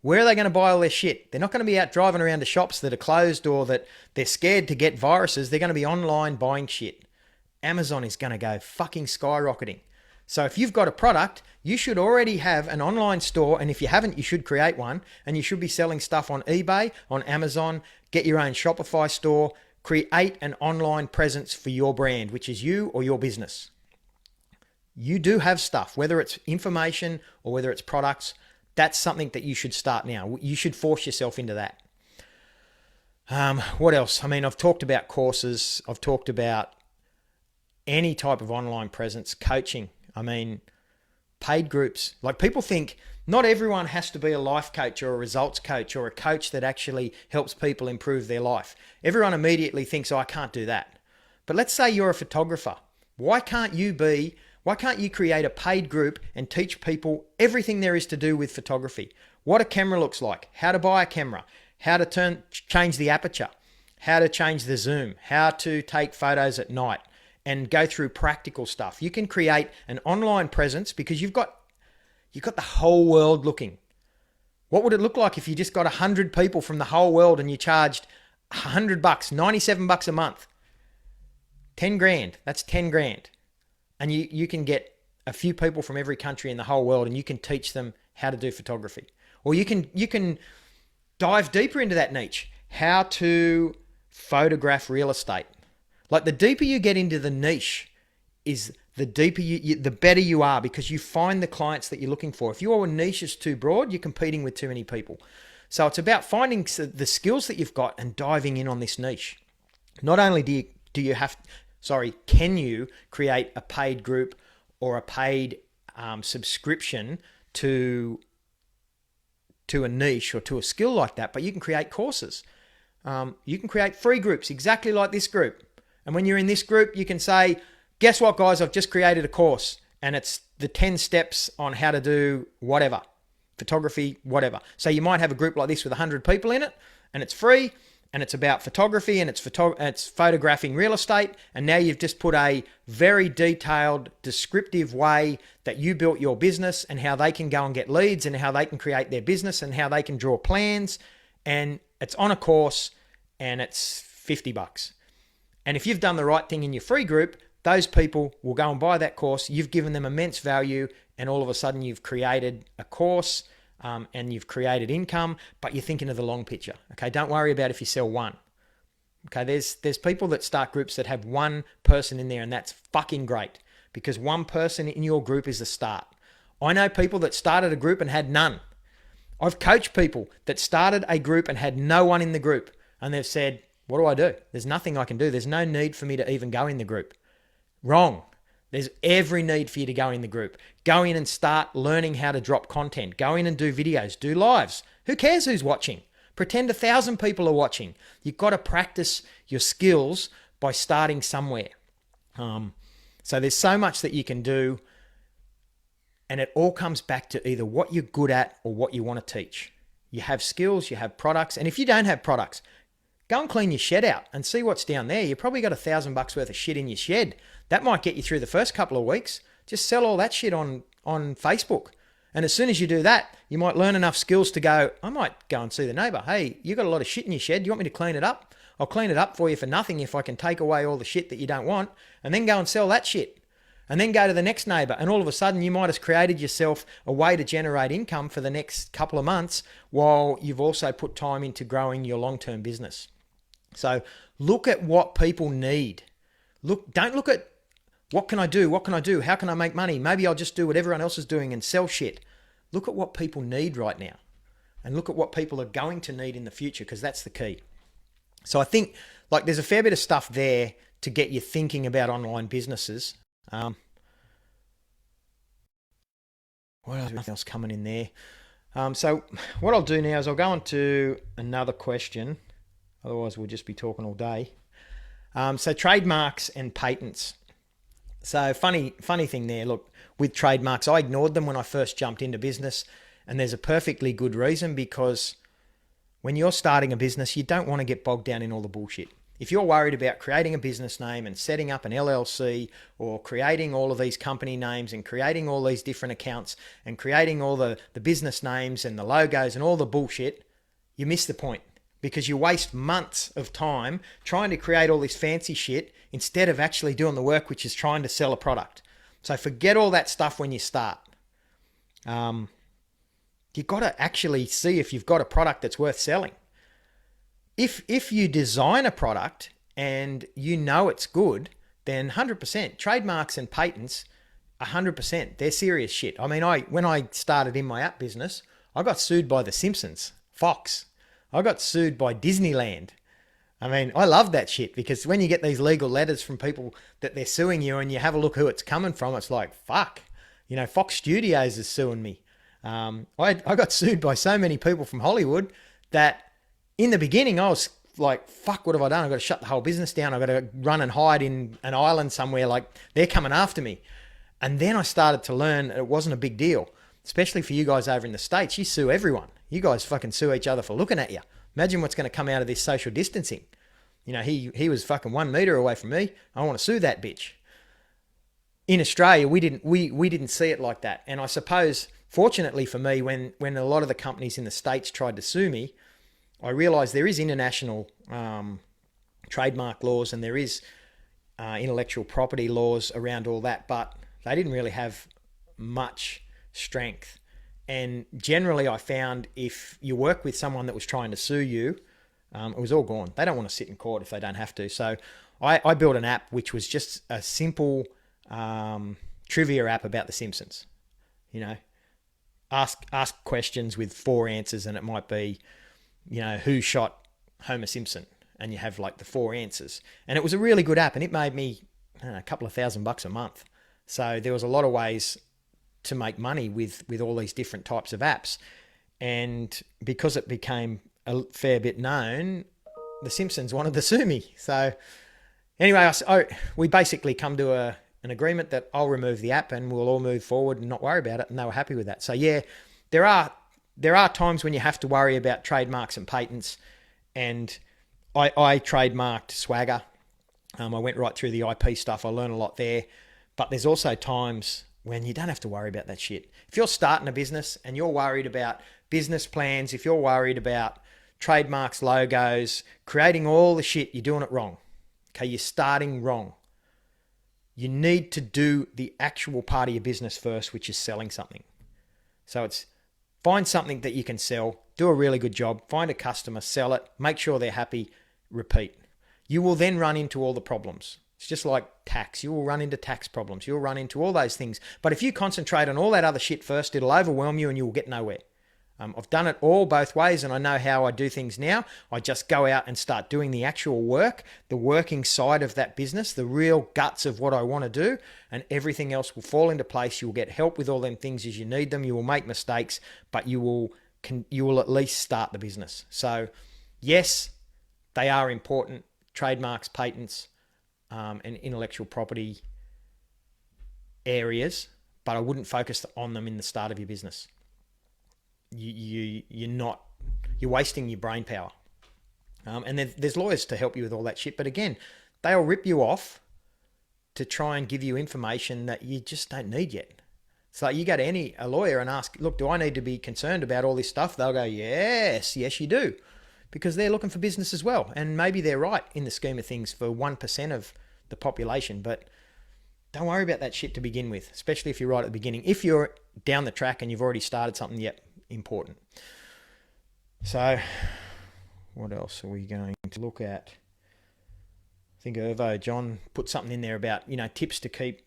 Where are they going to buy all their shit? They're not going to be out driving around to shops that are closed or that they're scared to get viruses. They're going to be online buying shit. Amazon is going to go fucking skyrocketing. So if you've got a product, you should already have an online store. And if you haven't, you should create one. And you should be selling stuff on eBay, on Amazon, get your own Shopify store, create an online presence for your brand, which is you or your business. You do have stuff, whether it's information or whether it's products. That's something that you should start now. You should force yourself into that. What else? I mean, I've talked about courses. I've talked about any type of online presence, coaching. I mean, paid groups. Like, people think not everyone has to be a life coach or a results coach or a coach that actually helps people improve their life. Everyone immediately thinks, oh, I can't do that. But let's say you're a photographer. Why can't you create a paid group and teach people everything there is to do with photography? What a camera looks like, how to buy a camera, how to change the aperture, how to change the zoom, how to take photos at night, and go through practical stuff. You can create an online presence because you've got the whole world looking. What would it look like if you just got 100 people from the whole world and you charged $100, $97 a month? 10 grand, that's 10 grand. And you can get a few people from every country in the whole world and you can teach them how to do photography. Or you can dive deeper into that niche, how to photograph real estate. Like, the deeper you get into the niche is the deeper the better you are, because you find the clients that you're looking for. If your niche is too broad, you're competing with too many people. So it's about finding the skills that you've got and diving in on this niche. Not only can you create a paid group or a paid subscription to to a niche or to a skill like that, but you can create courses. You can create free groups exactly like this group. And when you're in this group, you can say, guess what, guys, I've just created a course and it's the 10 steps on how to do whatever, photography, whatever. So you might have a group like this with 100 people in it and it's free and it's about photography and it's photographing real estate. And now you've just put a very detailed, descriptive way that you built your business and how they can go and get leads and how they can create their business and how they can draw plans. And it's on a course and it's $50. And if you've done the right thing in your free group, those people will go and buy that course. You've given them immense value and all of a sudden you've created a course and you've created income, but you're thinking of the long picture. Okay, don't worry about if you sell one. Okay, there's people that start groups that have one person in there and that's fucking great because one person in your group is the start. I know people that started a group and had none. I've coached people that started a group and had no one in the group and they've said, what do I do? There's nothing I can do. There's no need for me to even go in the group. Wrong. There's every need for you to go in the group. Go in and start learning how to drop content. Go in and do videos, do lives. Who cares who's watching? Pretend 1,000 people are watching. You've got to practice your skills by starting somewhere. So there's so much that you can do and it all comes back to either what you're good at or what you want to teach. You have skills, you have products, and if you don't have products, go and clean your shed out and see what's down there. You've probably got $1,000 worth of shit in your shed. That might get you through the first couple of weeks. Just sell all that shit on Facebook. And as soon as you do that, you might learn enough skills to go, I might go and see the neighbor. Hey, you got a lot of shit in your shed. Do you want me to clean it up? I'll clean it up for you for nothing if I can take away all the shit that you don't want and then go and sell that shit. And then go to the next neighbor. And all of a sudden you might have created yourself a way to generate income for the next couple of months while you've also put time into growing your long-term business. So look at what people need. Don't look at what can I do? What can I do? How can I make money? Maybe I'll just do what everyone else is doing and sell shit. Look at what people need right now and look at what people are going to need in the future because that's the key. So I think like there's a fair bit of stuff there to get you thinking about online businesses. What else coming in there? So what I'll do now is I'll go on to another question. Otherwise, we'll just be talking all day. So trademarks and patents. So funny thing there. Look, with trademarks, I ignored them when I first jumped into business. And there's a perfectly good reason because when you're starting a business, you don't want to get bogged down in all the bullshit. If you're worried about creating a business name and setting up an LLC or creating all of these company names and creating all these different accounts and creating all the business names and the logos and all the bullshit, you miss the point. Because you waste months of time trying to create all this fancy shit instead of actually doing the work, which is trying to sell a product. So forget all that stuff when you start. You've got to actually see if you've got a product that's worth selling. If you design a product and you know it's good, then 100%. Trademarks and patents, 100%. They're serious shit. I mean, when I started in my app business, I got sued by The Simpsons, Fox. I got sued by Disneyland. I mean, I love that shit because when you get these legal letters from people that they're suing you and you have a look who it's coming from, it's like, fuck, Fox Studios is suing me. I got sued by so many people from Hollywood that in the beginning I was like, fuck, what have I done? I've got to shut the whole business down. I've got to run and hide in an island somewhere. Like they're coming after me. And then I started to learn it wasn't a big deal, especially for you guys over in the States. You sue everyone. You guys fucking sue each other for looking at you. Imagine what's going to come out of this social distancing. He was fucking 1 meter away from me. I want to sue that bitch. In Australia, we didn't see it like that. And I suppose, fortunately for me, when a lot of the companies in the States tried to sue me, I realized there is international trademark laws and there is intellectual property laws around all that, but they didn't really have much strength. And generally I found if you work with someone that was trying to sue you, it was all gone. They don't want to sit in court if they don't have to. So I built an app which was just a simple trivia app about The Simpsons. Ask questions with 4 answers and it might be, who shot Homer Simpson? And you have like the 4 answers. And it was a really good app and it made me a couple of $1,000 a month. So there was a lot of ways to make money with all these different types of apps. And because it became a fair bit known, the Simpsons wanted to sue me. So anyway, we basically come to an agreement that I'll remove the app and we'll all move forward and not worry about it. And they were happy with that. So yeah, there are times when you have to worry about trademarks and patents. And I trademarked Swagger. I went right through the IP stuff. I learned a lot there. But there's also times when you don't have to worry about that shit. If you're starting a business and you're worried about business plans, if you're worried about trademarks, logos, creating all the shit, you're doing it wrong. Okay, you're starting wrong. You need to do the actual part of your business first, which is selling something. So it's find something that you can sell, do a really good job, find a customer, sell it, make sure they're happy, repeat. You will then run into all the problems. It's just like tax. You will run into tax problems. You'll run into all those things. But if you concentrate on all that other shit first, it'll overwhelm you and you will get nowhere. I've done it all both ways and I know how I do things now. I just go out and start doing the actual work, the working side of that business, the real guts of what I want to do, and everything else will fall into place. You will get help with all them things as you need them. You will make mistakes, but you will at least start the business. So yes, they are important. Trademarks, patents, and intellectual property areas, but I wouldn't focus on them in the start of your business. You're wasting your brain power. And there's lawyers to help you with all that shit. But again, they'll rip you off to try and give you information that you just don't need yet. So you go to a lawyer and ask, look, do I need to be concerned about all this stuff? They'll go, yes, you do. Because they're looking for business as well. And maybe they're right in the scheme of things for 1% of the population. But don't worry about that shit to begin with, especially if you're right at the beginning. If you're down the track and you've already started something, yet important. So what else are we going to look at? I think John put something in there about, tips to keep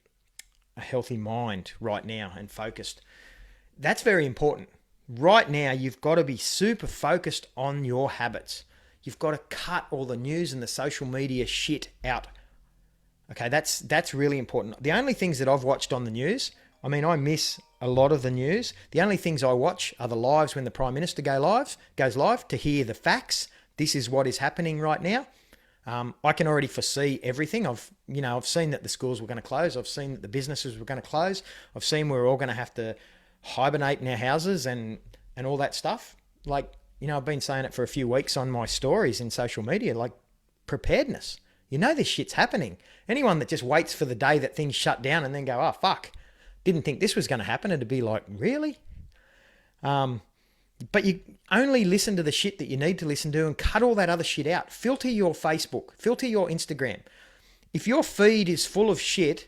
a healthy mind right now and focused. That's very important. Right now, you've got to be super focused on your habits. You've got to cut all the news and the social media shit out. Okay, that's really important. The only things that I've watched on the news, I miss a lot of the news. The only things I watch are the lives when the Prime Minister goes live to hear the facts. This is what is happening right now. I can already foresee everything. I've seen that the schools were going to close. I've seen that the businesses were going to close. I've seen we're all going to have to hibernate in our houses and all that stuff. I've been saying it for a few weeks on my stories in social media, like preparedness. This shit's happening. Anyone that just waits for the day that things shut down and then go, oh, fuck, didn't think this was going to happen. It'd be like, really? But you only listen to the shit that you need to listen to and cut all that other shit out. Filter your Facebook, filter your Instagram. If your feed is full of shit,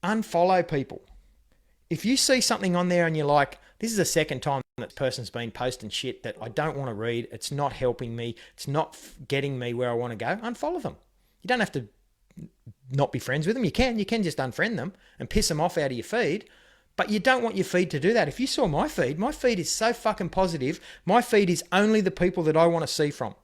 unfollow people. If you see something on there and you're like, this is the second time that person's been posting shit that I don't want to read, it's not helping me, it's not getting me where I want to go, unfollow them. You don't have to not be friends with them. You can just unfriend them and piss them off out of your feed, but you don't want your feed to do that. If you saw my feed is so fucking positive. My feed is only the people that I want to see from.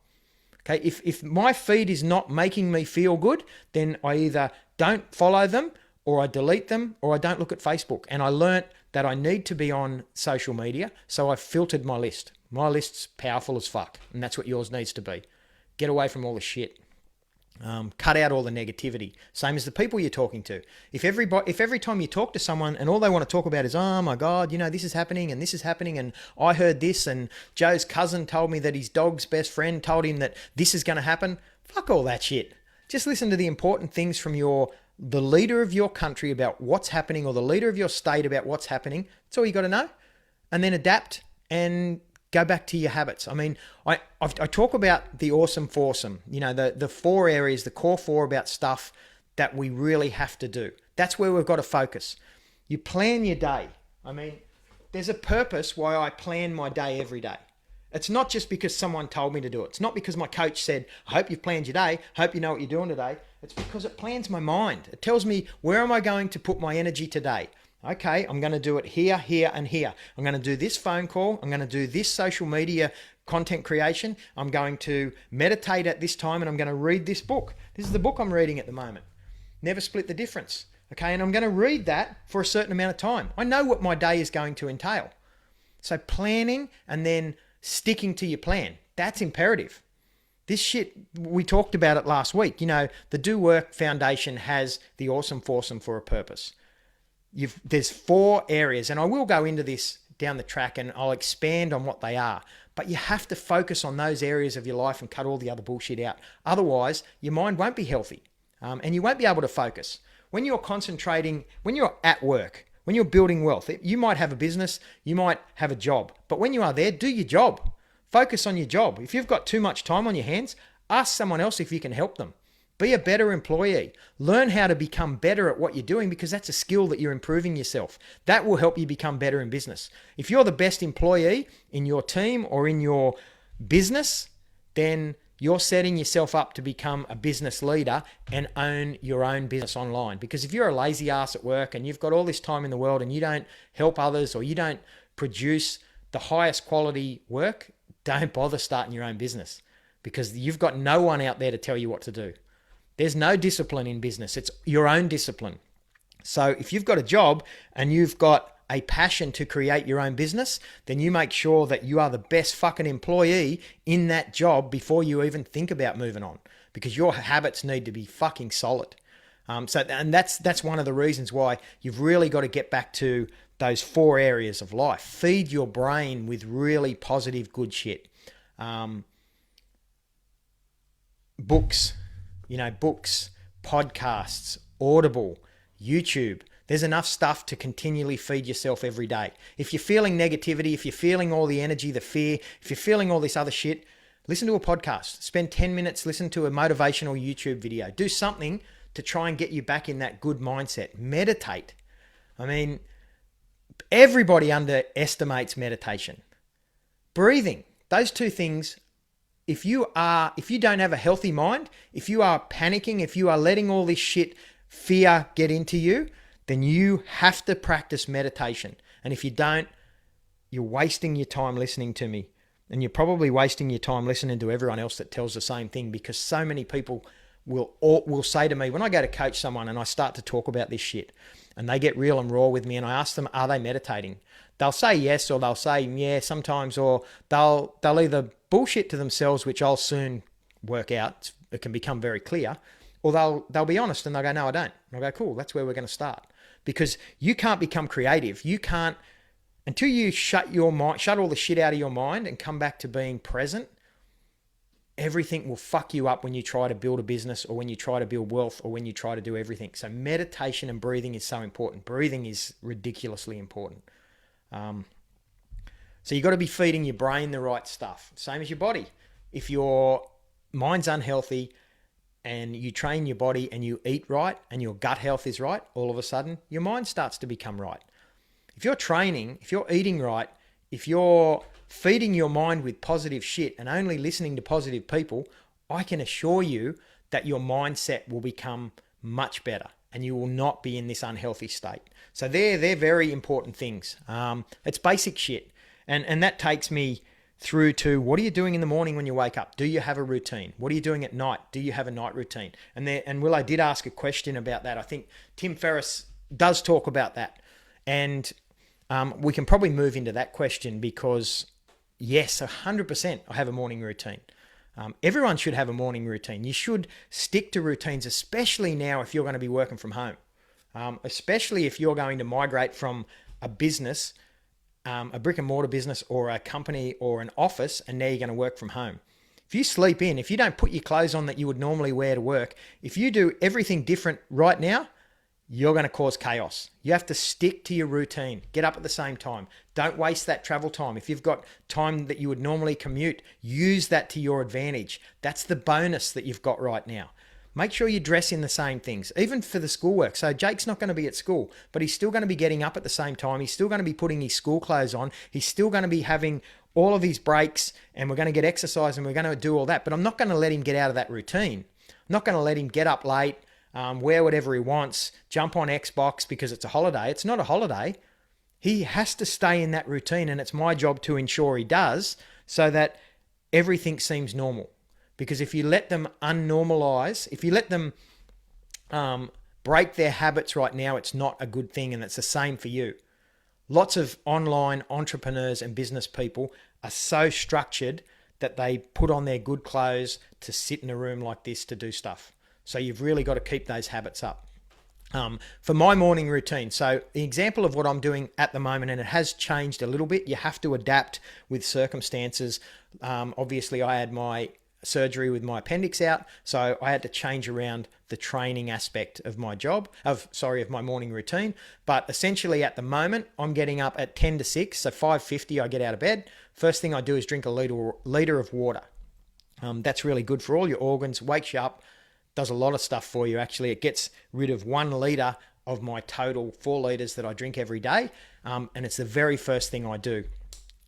Okay, if my feed is not making me feel good, then I either don't follow them or I delete them, or I don't look at Facebook. And I learnt that I need to be on social media, so I filtered my list. My list's powerful as fuck, and that's what yours needs to be. Get away from all the shit. Cut out all the negativity. Same as the people you're talking to. If every time you talk to someone and all they want to talk about is, oh my God, this is happening and this is happening and I heard this and Joe's cousin told me that his dog's best friend told him that this is going to happen. Fuck all that shit. Just listen to the important things from the leader of your country about what's happening, or the leader of your state about what's happening. That's all you got to know. And then adapt and go back to your habits. I talk about the awesome foursome, the 4 areas, the core 4 about stuff that we really have to do. That's where we've got to focus. You plan your day. There's a purpose why I plan my day every day. It's not just because someone told me to do it. It's not because my coach said, I hope you've planned your day. I hope you know what you're doing today. It's because it plans my mind. It tells me, where am I going to put my energy today? Okay, I'm going to do it here, here, and here. I'm going to do this phone call. I'm going to do this social media content creation. I'm going to meditate at this time, and I'm going to read this book. This is the book I'm reading at the moment. Never Split the Difference. Okay, and I'm going to read that for a certain amount of time. I know what my day is going to entail. So planning and then sticking to your plan, that's imperative. This shit, we talked about it last week. You know, the Do Work Foundation has the Awesome Foursome for a purpose. There's 4 areas, and I will go into this down the track and I'll expand on what they are. But you have to focus on those areas of your life and cut all the other bullshit out. Otherwise, your mind won't be healthy, and you won't be able to focus. When you're concentrating, when you're at work, when you're building wealth, you might have a business, you might have a job. But when you are there, do your job. Focus on your job. If you've got too much time on your hands, ask someone else if you can help them. Be a better employee. Learn how to become better at what you're doing, because that's a skill that you're improving yourself. That will help you become better in business. If you're the best employee in your team or in your business, then you're setting yourself up to become a business leader and own your own business online. Because if you're a lazy ass at work and you've got all this time in the world and you don't help others or you don't produce the highest quality work, don't bother starting your own business, because you've got no one out there to tell you what to do. There's no discipline in business. It's your own discipline. So if you've got a job and you've got a passion to create your own business, then you make sure that you are the best fucking employee in that job before you even think about moving on, because your habits need to be fucking solid. And that's one of the reasons why you've really got to get back to those 4 areas of life. Feed your brain with really positive, good shit. Books, podcasts, Audible, YouTube. There's enough stuff to continually feed yourself every day. If you're feeling negativity, if you're feeling all the energy, the fear, if you're feeling all this other shit, listen to a podcast. Spend 10 minutes, listen to a motivational YouTube video. Do something to try and get you back in that good mindset. Meditate. I mean, everybody underestimates meditation. Breathing. Those 2 things. If you don't have a healthy mind, if you are panicking, if you are letting all this shit, fear get into you, then you have to practice meditation. And if you don't, you're wasting your time listening to me. And you're probably wasting your time listening to everyone else that tells the same thing, because so many people will say to me, when I go to coach someone and I start to talk about this shit and they get real and raw with me and I ask them, are they meditating? They'll say yes, or they'll say yeah sometimes, or they'll either bullshit to themselves, which I'll soon work out. It can become very clear. Or they'll be honest and they'll go, no, I don't. And I'll go, cool, that's where we're going to start. Because you can't become creative. You can't, until you shut all the shit out of your mind and come back to being present, everything will fuck you up when you try to build a business or when you try to build wealth or when you try to do everything. So meditation and breathing is so important. Breathing is ridiculously important. So you've got to be feeding your brain the right stuff. Same as your body. If your mind's unhealthy and you train your body and you eat right and your gut health is right, all of a sudden your mind starts to become right. If you're training, if you're eating right, if you're feeding your mind with positive shit and only listening to positive people, I can assure you that your mindset will become much better and you will not be in this unhealthy state. So they're very important things. It's basic shit. And that takes me through to, what are you doing in the morning when you wake up? Do you have a routine? What are you doing at night? Do you have a night routine? And Will, I did ask a question about that. I think Tim Ferriss does talk about that. And we can probably move into that question because, yes, 100% I have a morning routine. Everyone should have a morning routine. You should stick to routines, especially now if you're going to be working from home. Especially if you're going to migrate from a business, a brick and mortar business or a company or an office, and now you're going to work from home. If you sleep in, if you don't put your clothes on that you would normally wear to work, if you do everything different right now, you're going to cause chaos. You have to stick to your routine. Get up at the same time. Don't waste that travel time. If you've got time that you would normally commute, use that to your advantage. That's the bonus that you've got right now. Make sure you dress in the same things, even for the schoolwork. So Jake's not going to be at school, but he's still going to be getting up at the same time. He's still going to be putting his school clothes on. He's still going to be having all of his breaks, and we're going to get exercise and we're going to do all that. But I'm not going to let him get out of that routine. I'm not going to let him get up late, wear whatever he wants, jump on Xbox because it's a holiday. It's not a holiday. He has to stay in that routine, and it's my job to ensure he does so that everything seems normal. Because if you let them unnormalize, if you let them break their habits right now, it's not a good thing, and it's the same for you. Lots of online entrepreneurs and business people are so structured that they put on their good clothes to sit in a room like this to do stuff. So you've really got to keep those habits up. For my morning routine, so the example of what I'm doing at the moment, and it has changed a little bit. You have to adapt with circumstances. Obviously, I had my surgery with my appendix out, so I had to change around the training aspect of my of my morning routine. But essentially at the moment, I'm getting up at 10 to 6, so 5:50 I get out of bed. First thing I do is drink a liter of water. That's really good for all your organs, wakes you up, does a lot of stuff for you. Actually, it gets rid of 1 litre of my total 4 litres that I drink every day, and it's the very first thing I do.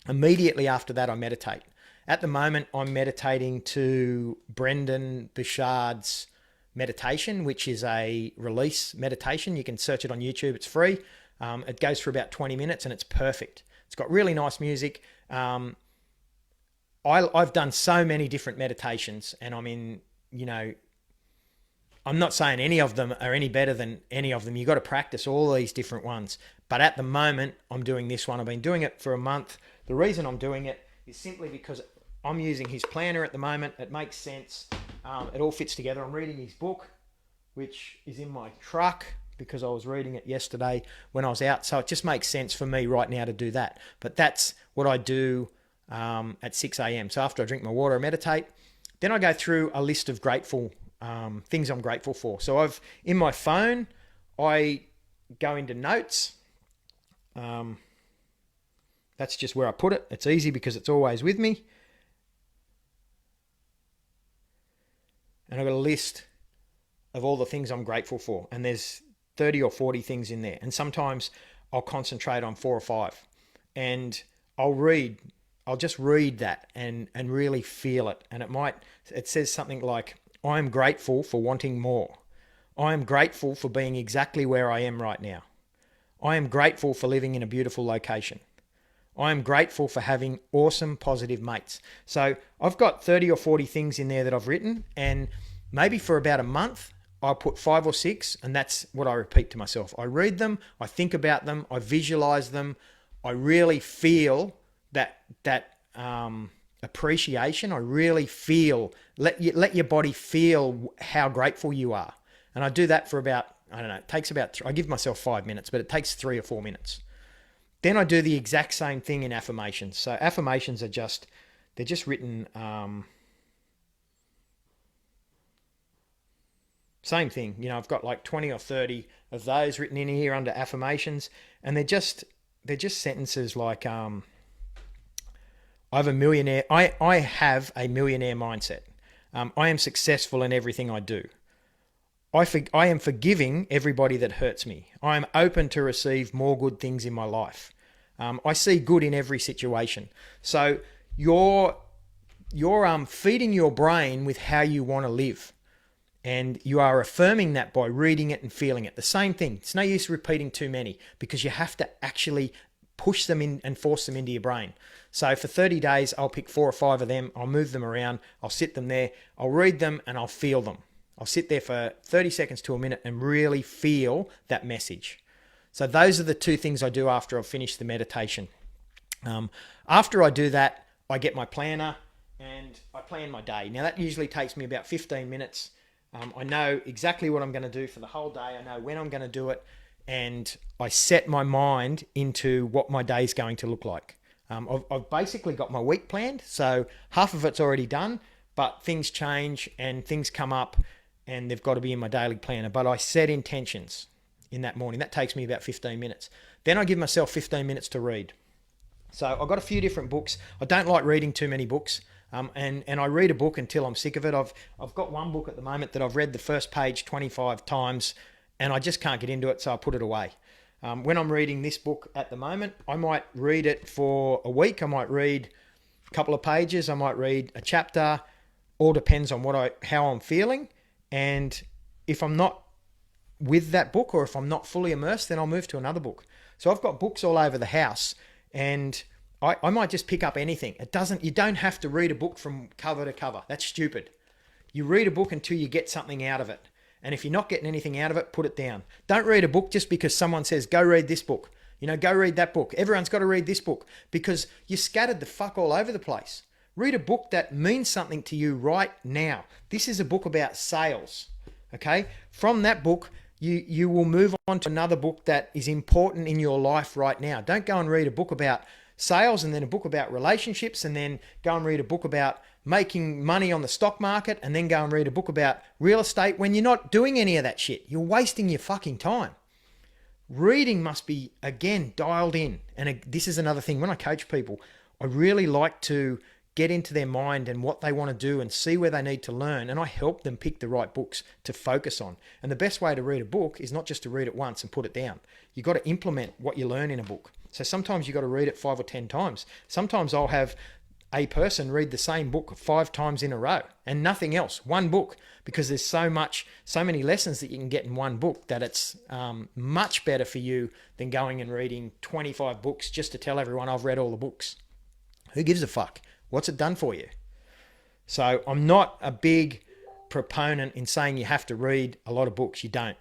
Immediately after that, I meditate. At the moment, I'm meditating to Brendon Burchard's meditation, which is a release meditation. You can search it on YouTube. It's free. It goes for about 20 minutes and it's perfect. It's got really nice music. I've done so many different meditations, and I'm not saying any of them are any better than any of them. You've got to practice all these different ones. But at the moment, I'm doing this one. I've been doing it for a month. The reason I'm doing it is simply because I'm using his planner at the moment. It makes sense. It all fits together. I'm reading his book, which is in my truck because I was reading it yesterday when I was out. So it just makes sense for me right now to do that. But that's what I do at 6 a.m. So after I drink my water, I meditate. Then I go through a list of things I'm grateful for. So in my phone, I go into notes. That's just where I put it. It's easy because it's always with me. And I've got a list of all the things I'm grateful for. And there's 30 or 40 things in there. And sometimes I'll concentrate on 4 or 5. And I'll just read that and really feel it. And it says something like, I am grateful for wanting more. I am grateful for being exactly where I am right now. I am grateful for living in a beautiful location. I am grateful for having awesome, positive mates. So I've got 30 or 40 things in there that I've written, and maybe for about a month, I'll put 5 or 6, and that's what I repeat to myself. I read them, I think about them, I visualize them, I really feel that appreciation. I really feel, let your body feel how grateful you are. And I do that for about, I don't know, it takes about, I give myself 5 minutes, but it takes 3 or 4 minutes. Then I do the exact same thing in affirmations. So affirmations are they're just written, same thing. I've got like 20 or 30 of those written in here under affirmations. And they're just sentences like, I have a millionaire mindset. I am successful in everything I do. I am forgiving everybody that hurts me. I am open to receive more good things in my life. I see good in every situation. So you're feeding your brain with how you want to live. And you are affirming that by reading it and feeling it. The same thing. It's no use repeating too many because you have to actually push them in and force them into your brain. So for 30 days, I'll pick 4 or 5 of them. I'll move them around. I'll sit them there. I'll read them and I'll feel them. I'll sit there for 30 seconds to a minute and really feel that message. So those are the 2 things I do after I've finished the meditation. After I do that, I get my planner and I plan my day. Now that usually takes me about 15 minutes. I know exactly what I'm going to do for the whole day. I know when I'm going to do it. And I set my mind into what my day is going to look like. I've basically got my week planned. So half of it's already done, but things change and things come up and they've got to be in my daily planner. But I set intentions in that morning. That takes me about 15 minutes. Then I give myself 15 minutes to read. So I've got a few different books. I don't like reading too many books. And I read a book until I'm sick of it. I've got one book at the moment that I've read the first page 25 times and I just can't get into it, so I put it away. When I'm reading this book at the moment, I might read it for a week. I might read a couple of pages. I might read a chapter. All depends on how I'm feeling. And if I'm not with that book or if I'm not fully immersed, then I'll move to another book. So I've got books all over the house and I might just pick up anything. You don't have to read a book from cover to cover. That's stupid. You read a book until you get something out of it. And if you're not getting anything out of it, put it down. Don't read a book just because someone says, go read this book. You know, go read that book. Everyone's got to read this book because you're scattered the fuck all over the place. Read a book that means something to you right now. This is a book about sales. Okay? From that book, you will move on to another book that is important in your life right now. Don't go and read a book about sales and then a book about relationships and then go and read a book about making money on the stock market and then go and read a book about real estate when you're not doing any of that shit. You're wasting your fucking time. Reading must be, again, dialed in. And this is another thing. When I coach people, I really like to get into their mind and what they want to do and see where they need to learn. And I help them pick the right books to focus on. And the best way to read a book is not just to read it once and put it down. You've got to implement what you learn in a book. So sometimes you've got to read it 5 or 10 times. Sometimes I'll have a person read the same book 5 times in a row and nothing else, one book, because there's so many lessons that you can get in one book that it's much better for you than going and reading 25 books just to tell everyone I've read all the books. Who gives a fuck? What's it done for you? So I'm not a big proponent in saying you have to read a lot of books. You don't.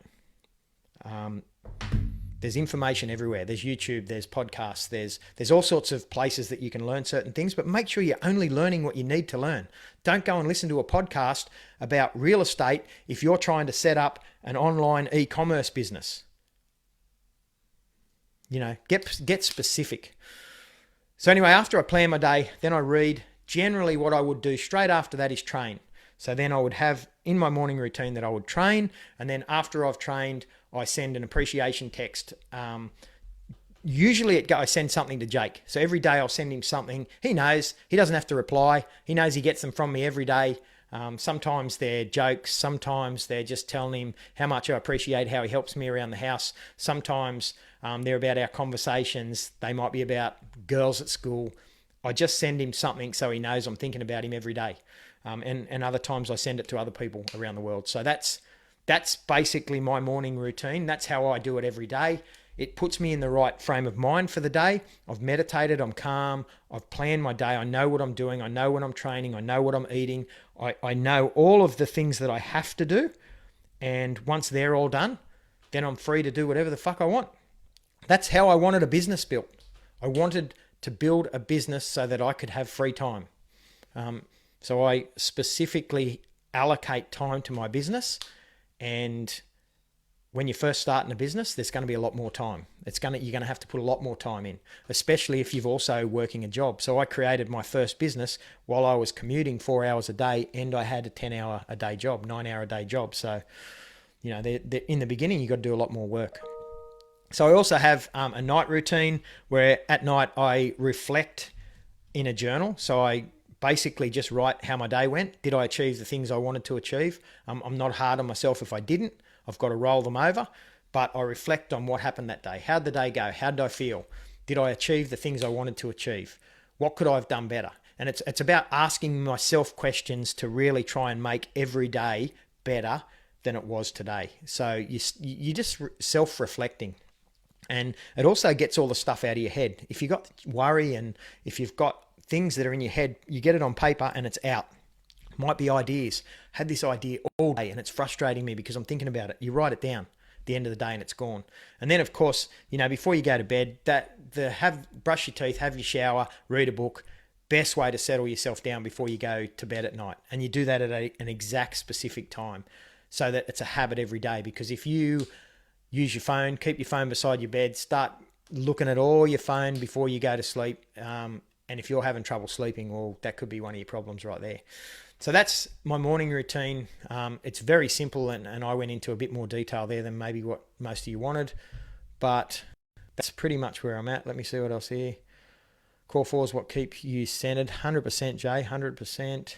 There's information everywhere. There's YouTube, there's podcasts, there's all sorts of places that you can learn certain things, but make sure you're only learning what you need to learn. Don't go and listen to a podcast about real estate if you're trying to set up an online e-commerce business. You know, get specific. So anyway, after I plan my day, then I read. Generally what I would do straight after that is train. So then I would have in my morning routine that I would train, and then after I've trained, I send an appreciation text. Usually I send something to Jake. So every day I'll send him something. He knows. He doesn't have to reply. He knows he gets them from me every day. Sometimes they're jokes. Sometimes they're just telling him how much I appreciate how he helps me around the house. Sometimes they're about our conversations. They might be about girls at school. I just send him something so he knows I'm thinking about him every day. And other times I send it to other people around the world. So that's basically my morning routine. That's how I do it every day. It puts me in the right frame of mind for the day. I've meditated, I'm calm, I've planned my day, I know what I'm doing, I know when I'm training, I know what I'm eating, I know all of the things that I have to do. And once they're all done, then I'm free to do whatever the fuck I want. That's how I wanted a business built. I wanted to build a business so that I could have free time. So I specifically allocate time to my business. And when you first start in a business, there's going to be a lot more time. You're going to have to put a lot more time in, especially if you've also working a job. So I created my first business while I was commuting 4 hours a day, and I had a 10-hour a day job, 9-hour a day job. So, you know, in the beginning, you got to do a lot more work. So I also have a night routine where at night I reflect in a journal. So I basically just write how my day went. Did I achieve the things I wanted to achieve? I'm not hard on myself if I didn't. I've got to roll them over, but I reflect on what happened that day. How'd the day go? How did I feel? Did I achieve the things I wanted to achieve? What could I have done better? And it's about asking myself questions to really try and make every day better than it was today. So you just self-reflecting. And it also gets all the stuff out of your head. If you've got worry and if you've got things that are in your head, you get it on paper and it's out. Might be ideas. Had this idea all day and it's frustrating me because I'm thinking about it. You write it down at the end of the day and it's gone. And then of course, you know, before you go to bed, brush your teeth, have your shower, read a book. Best way to settle yourself down before you go to bed at night. And you do that at an exact specific time so that it's a habit every day. Because if you use your phone, keep your phone beside your bed, start looking at all your phone before you go to sleep. And if you're having trouble sleeping, well, that could be one of your problems right there. So that's my morning routine. It's very simple, and I went into a bit more detail there than maybe what most of you wanted, but that's pretty much where I'm at. Let me see what else here. Core 4 is what keeps you centered. 100%, Jay, 100%.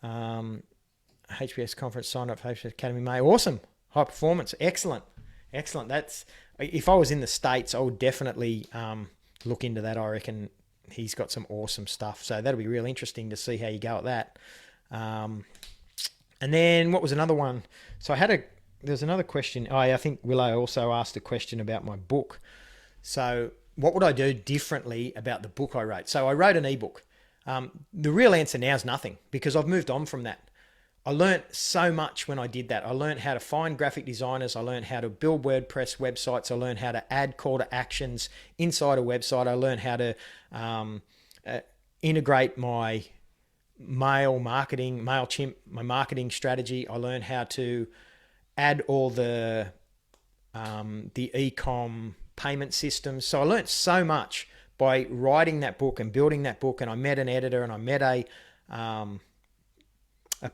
HBS conference, signed up for HBS Academy May. Awesome. High performance. Excellent. That's, if I was in the States, I would definitely look into that. I reckon he's got some awesome stuff. So that'll be really interesting to see how you go at that. And then what was another one? So there's another question. I think Willow also asked a question about my book. So what would I do differently about the book I wrote? So I wrote an ebook. The real answer now is nothing, because I've moved on from that. I learned so much when I did that. I learned how to find graphic designers. I learned how to build WordPress websites. I learned how to add call to actions inside a website. I learned how to integrate my MailChimp, my marketing strategy. I learned how to add all the e-com payment systems. So I learned so much by writing that book and building that book. And I met an editor and I met a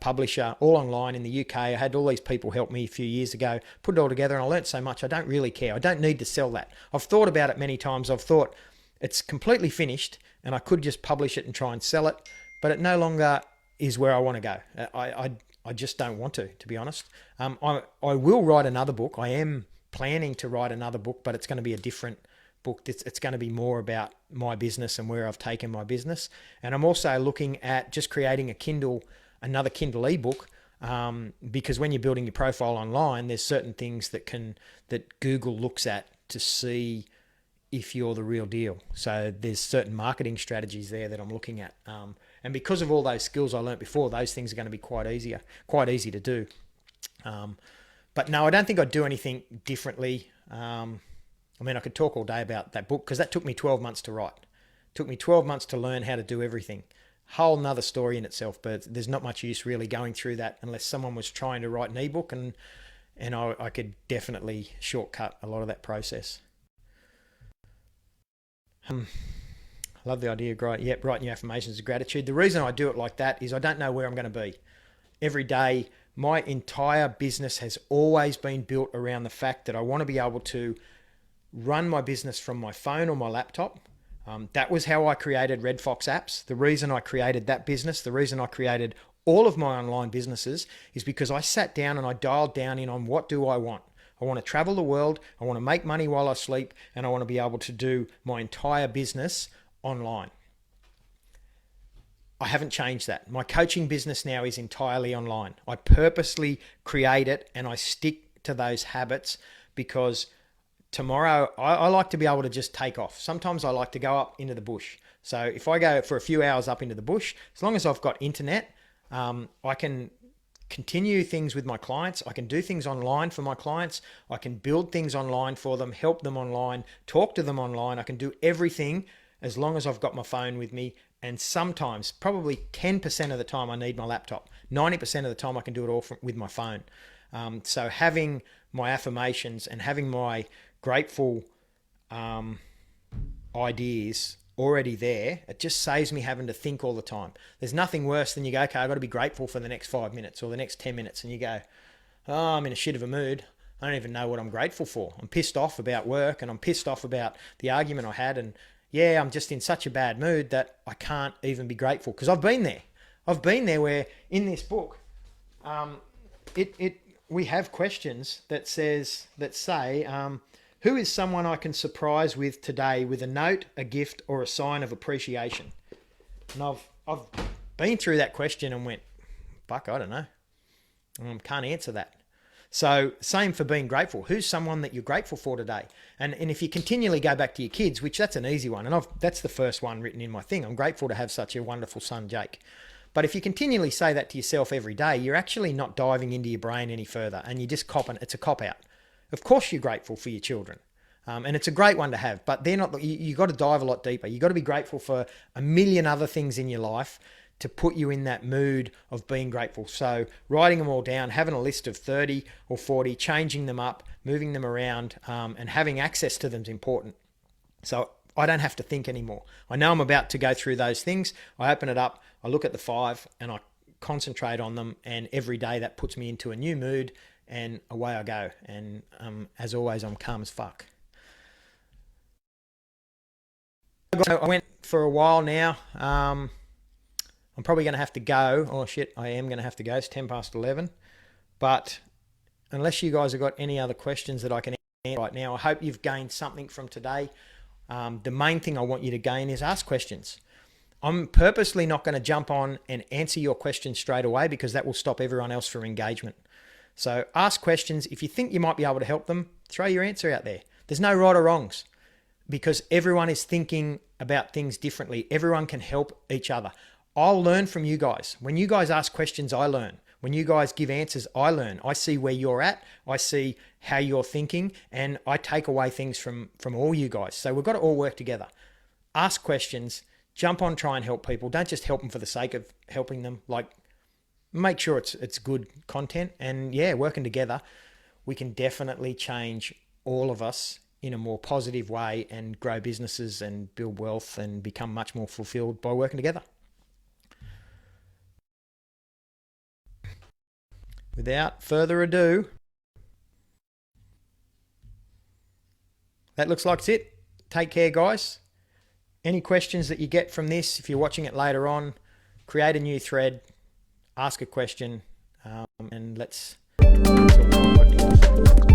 publisher all online in the UK. I had all these people help me a few years ago, put it all together, and I learned so much. I don't really care. I don't need to sell that. I've thought about it many times. I've thought it's completely finished and I could just publish it and try and sell it, but it no longer is where I want to go. I just don't want to be honest. I will write another book. I am planning to write another book, but it's going to be a different book. It's going to be more about my business and where I've taken my business. And I'm also looking at just creating another Kindle ebook, because when you're building your profile online, there's certain things that Google looks at to see if you're the real deal. So there's certain marketing strategies there that I'm looking at. And because of all those skills I learned before, those things are going to be quite easy to do. But no, I don't think I'd do anything differently. I mean, I could talk all day about that book because that took me 12 months to write. It took me 12 months to learn how to do everything. Whole nother story in itself, but there's not much use really going through that unless someone was trying to write an ebook, and I could definitely shortcut a lot of that process. Love the idea, great. Yep, writing your affirmations of gratitude. The reason I do it like that is I don't know where I'm going to be. Every day, my entire business has always been built around the fact that I want to be able to run my business from my phone or my laptop. That was how I created Red Fox Apps. The reason I created that business, the reason I created all of my online businesses is because I sat down and I dialed down in on what do I want. I want to travel the world, I want to make money while I sleep, and I want to be able to do my entire business online. I haven't changed that. My coaching business now is entirely online. I purposely create it and I stick to those habits because tomorrow I like to be able to just take off. Sometimes I like to go up into the bush. So if I go for a few hours up into the bush, as long as I've got internet, I can continue things with my clients. I can do things online for my clients. I can build things online for them, help them online, talk to them online. I can do everything as long as I've got my phone with me. And sometimes, probably 10% of the time, I need my laptop. 90% of the time, I can do it all with my phone. So having my affirmations and having my grateful ideas already there, it just saves me having to think all the time. There's nothing worse than you go, okay, I've got to be grateful for the next 5 minutes or the next 10 minutes. And you go, oh, I'm in a shit of a mood. I don't even know what I'm grateful for. I'm pissed off about work and I'm pissed off about the argument I had. And yeah, I'm just in such a bad mood that I can't even be grateful because I've been there. I've been there where in this book, we have questions that say, who is someone I can surprise with today with a note, a gift, or a sign of appreciation? And I've been through that question and went, fuck, I don't know. Can't answer that. So same for being grateful. Who's someone that you're grateful for today? And if you continually go back to your kids, which that's an easy one, and that's the first one written in my thing. I'm grateful to have such a wonderful son, Jake. But if you continually say that to yourself every day, you're actually not diving into your brain any further, and you just it's a cop out. Of course you're grateful for your children. And it's a great one to have, but they're not. You got to dive a lot deeper. You got to be grateful for a million other things in your life to put you in that mood of being grateful. So writing them all down, having a list of 30 or 40, changing them up, moving them around, and having access to them is important. So I don't have to think anymore. I know I'm about to go through those things. I open it up, I look at the 5, and I concentrate on them. And every day that puts me into a new mood, and away I go. And as always, I'm calm as fuck. I went for a while now. I'm probably going to have to go. Oh shit, I am going to have to go. It's 10 past 11. But unless you guys have got any other questions that I can answer right now, I hope you've gained something from today. The main thing I want you to gain is ask questions. I'm purposely not going to jump on and answer your questions straight away because that will stop everyone else from engagement. So ask questions. If you think you might be able to help them, throw your answer out there. There's no right or wrongs because everyone is thinking about things differently. Everyone can help each other. I'll learn from you guys. When you guys ask questions, I learn. When you guys give answers, I learn. I see where you're at. I see how you're thinking, and I take away things from all you guys. So we've got to all work together. Ask questions, jump on, try and help people. Don't just help them for the sake of helping them. Like, make sure it's good content. And yeah, working together, we can definitely change all of us in a more positive way and grow businesses and build wealth and become much more fulfilled by working together. Without further ado, that looks like it's it. Take care, guys. Any questions that you get from this, if you're watching it later on, create a new thread, ask a question, and let's all work together.